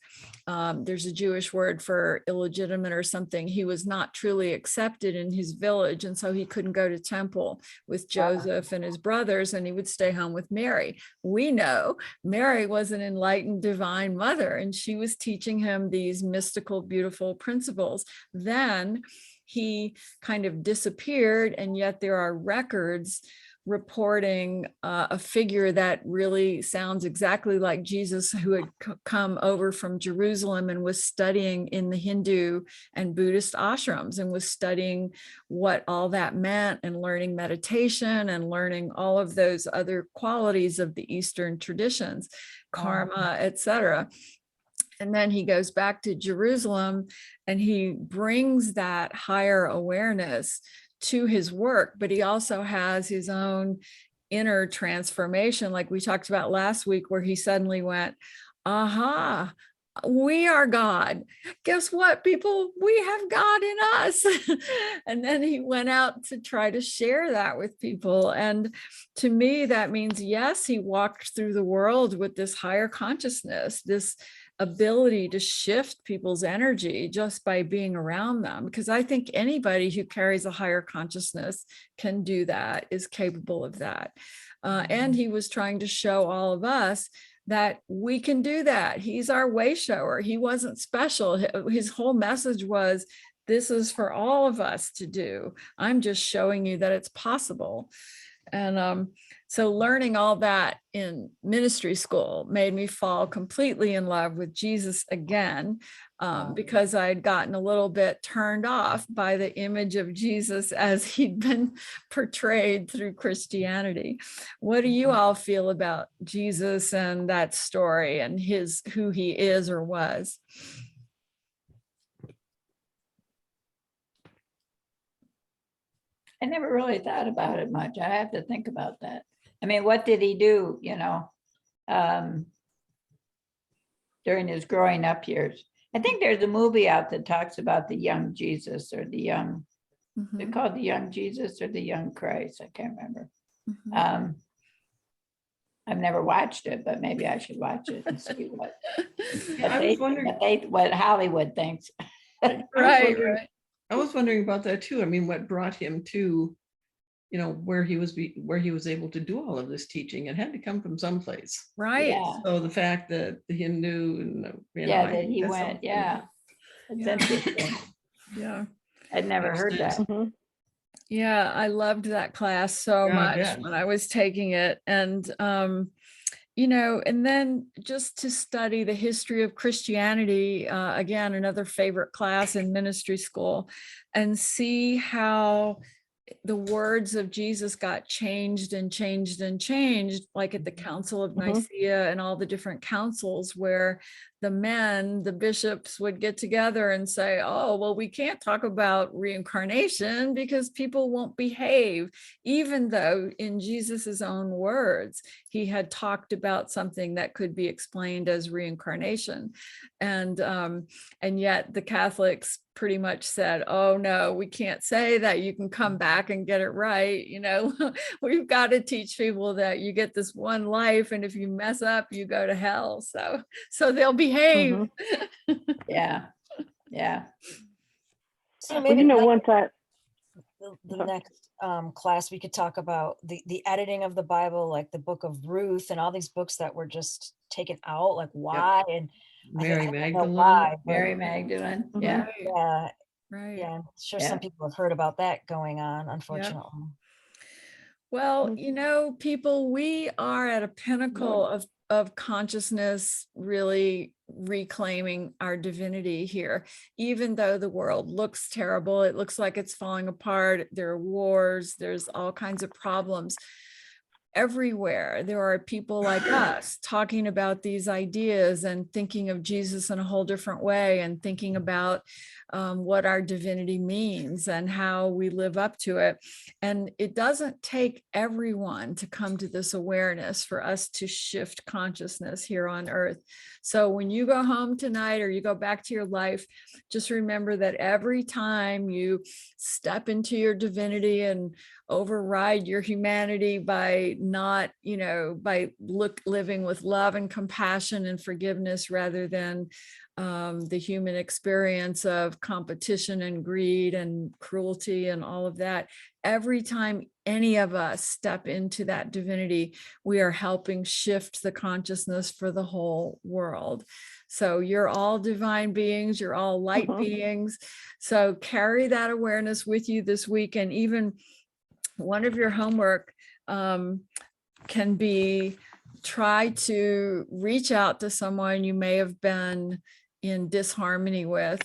S1: there's a Jewish word for illegitimate or something. He was not truly accepted in his village. And so he couldn't go to temple with Joseph and his brothers, and he would stay home with Mary. We know Mary was an enlightened divine mother, and she was teaching him these mystical, beautiful principles. Then he kind of disappeared, and yet there are records reporting a figure that really sounds exactly like Jesus, who had come over from Jerusalem and was studying in the Hindu and Buddhist ashrams, and was studying what all that meant, and learning meditation, and learning all of those other qualities of the Eastern traditions, karma, etc. And then he goes back to Jerusalem, and he brings that higher awareness to his work, but he also has his own inner transformation, like we talked about last week, where he suddenly went, aha, we are God. Guess what, people? We have God in us. And then he went out to try to share that with people. And to me, that means, yes, he walked through the world with this higher consciousness, this ability to shift people's energy just by being around them. Because I think anybody who carries a higher consciousness can do that, is capable of that. And he was trying to show all of us that we can do that. He's our way shower. He wasn't special. His whole message was, this is for all of us to do. I'm just showing you that it's possible. And so learning all that in ministry school made me fall completely in love with Jesus again, because I had gotten a little bit turned off by the image of Jesus as he'd been portrayed through Christianity. What do you all feel about Jesus and that story, and who he is or was?
S3: I never really thought about it much. I have to think about that. I mean, what did he do, during his growing up years? I think there's a movie out that talks about the young Jesus, or the young, they're called the young Jesus or the young Christ. I can't remember. I've never watched it, but maybe I should watch it and see what, what Hollywood thinks.
S1: Right.
S2: I was wondering about that too. I mean, what brought him to, where he was able to do all of this teaching? It had to come from someplace.
S1: Right.
S3: Yeah.
S2: So the fact that the Hindu and
S3: that he went, it's interesting.
S1: Yeah.
S3: I'd never heard that.
S1: Yeah, I loved that class so much when I was taking it. And and then just to study the history of Christianity, again, another favorite class in ministry school, and see how the words of Jesus got changed and changed and changed, like at the Council of Nicaea and all the different councils, where the bishops would get together and say, oh, well, we can't talk about reincarnation because people won't behave, even though in Jesus's own words, he had talked about something that could be explained as reincarnation. And yet the Catholics pretty much said, oh no, we can't say that. You can come back and get it right. We've got to teach people that you get this one life, and if you mess up, you go to hell. So they'll behave.
S3: Yeah.
S8: So maybe
S6: once
S8: the next class we could talk about the editing of the Bible, like the book of Ruth and all these books that were just taken out, like why? And
S2: Mary Magdalene.
S8: Why,
S3: Mary Magdalene.
S8: Yeah.
S1: Right.
S8: Yeah. I'm sure some people have heard about that going on, unfortunately.
S1: Well, people, we are at a pinnacle of consciousness, really reclaiming our divinity here. Even though the world looks terrible, it looks like it's falling apart, there are wars, there's all kinds of problems. everywhere. There are people like us talking about these ideas and thinking of Jesus in a whole different way, and thinking about what our divinity means and how we live up to it. And it doesn't take everyone to come to this awareness for us to shift consciousness here on earth. So when you go home tonight or you go back to your life, just remember that every time you step into your divinity and override your humanity by not, living with love and compassion and forgiveness rather than the human experience of competition and greed and cruelty and all of that. Every time any of us step into that divinity, we are helping shift the consciousness for the whole world. So you're all divine beings, you're all light beings. So carry that awareness with you this week. And even one of your homework can be try to reach out to someone you may have been in disharmony with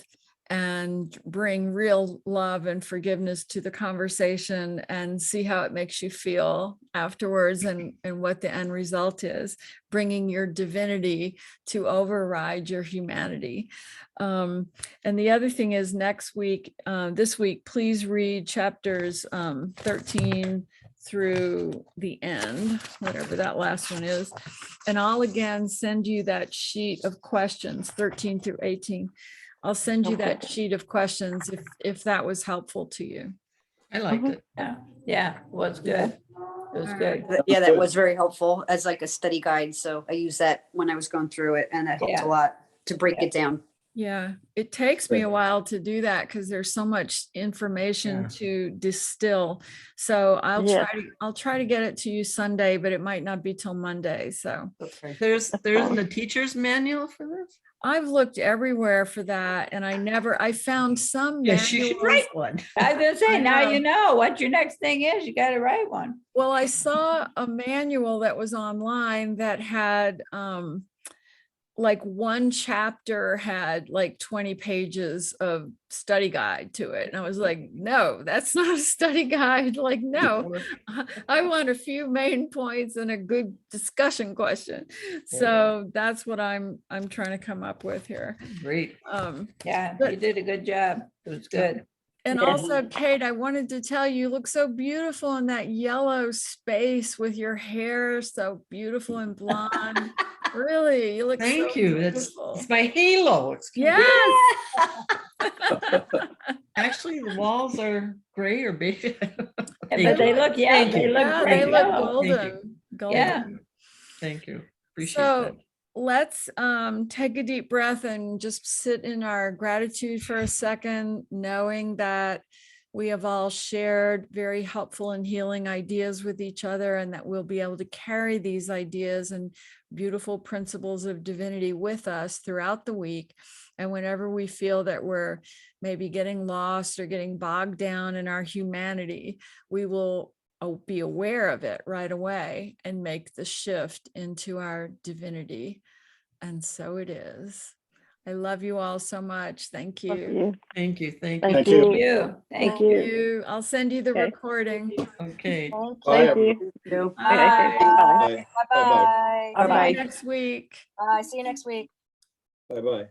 S1: and bring real love and forgiveness to the conversation and see how it makes you feel afterwards and what the end result is, bringing your divinity to override your humanity. And the other thing is this week, please read chapters 13 through the end, whatever that last one is. And I'll again send you that sheet of questions, 13 through 18. I'll send you that sheet of questions if that was helpful to you.
S2: I liked it.
S3: Yeah, it was good. It was good.
S7: Yeah, that was very helpful as like a study guide. So I used that when I was going through it, and that helped
S3: Yeah.
S7: a lot to break
S3: Yeah.
S7: it down.
S1: Yeah, it takes me a while to do that because there's so much information
S2: Yeah.
S1: to distill. So
S6: Yes.
S1: I'll try to get it to you Sunday, but it might not be till Monday. So
S7: Okay.
S2: There's a teacher's manual for this?
S1: I've looked everywhere for that, and I found some
S2: Yes, you should
S1: manuals.
S2: write one.
S3: I was gonna say,
S1: I
S3: now
S1: know.
S3: you know what your next thing is. You got to write one.
S1: Well, I saw a manual that was online that had like one chapter had like 20 pages of study guide to it. And I was like, no, that's not a study guide. Like, no, I want a few main points and a good discussion question. So that's what I'm trying to come up with here.
S2: Great.
S3: Yeah,
S1: But-
S3: you did a good job. It was good.
S1: And
S6: Yes.
S1: also, Kate, I wanted to tell you, you look so beautiful in that yellow space with your hair so beautiful and blonde. Really, you look
S2: Thank
S1: so
S2: you.
S1: beautiful.
S2: It's my halo. It's
S1: Yes.
S2: actually the walls are gray or beige.
S3: But they look, yeah,
S2: Thank
S3: they
S2: you.
S3: look
S1: Yeah,
S3: great.
S1: they look
S3: yellow.
S1: golden. Golden.
S3: Yeah.
S2: Thank you. Appreciate
S1: So
S2: that.
S1: let's take a deep breath and just sit in our gratitude for a second, knowing that we have all shared very helpful and healing ideas with each other, and that we'll be able to carry these ideas and beautiful principles of divinity with us throughout the week. And whenever we feel that we're maybe getting lost or getting bogged down in our humanity, we will be aware of it right away and make the shift into our divinity. And so it is. I love you all so much. Thank you.
S6: Thank you.
S2: Thank you. Thank
S6: Thank
S2: you.
S7: Thank
S6: you.
S3: You. Thank
S6: Thank
S3: you.
S6: you.
S1: I'll send you the
S6: Okay.
S1: recording.
S2: Okay.
S5: Bye,
S6: Thank
S5: everyone.
S6: you.
S7: You.
S6: Okay, bye.
S5: Bye.
S8: Bye-bye.
S1: See you
S7: Bye-bye.
S1: next week.
S8: Bye. See you next week.
S5: Bye-bye.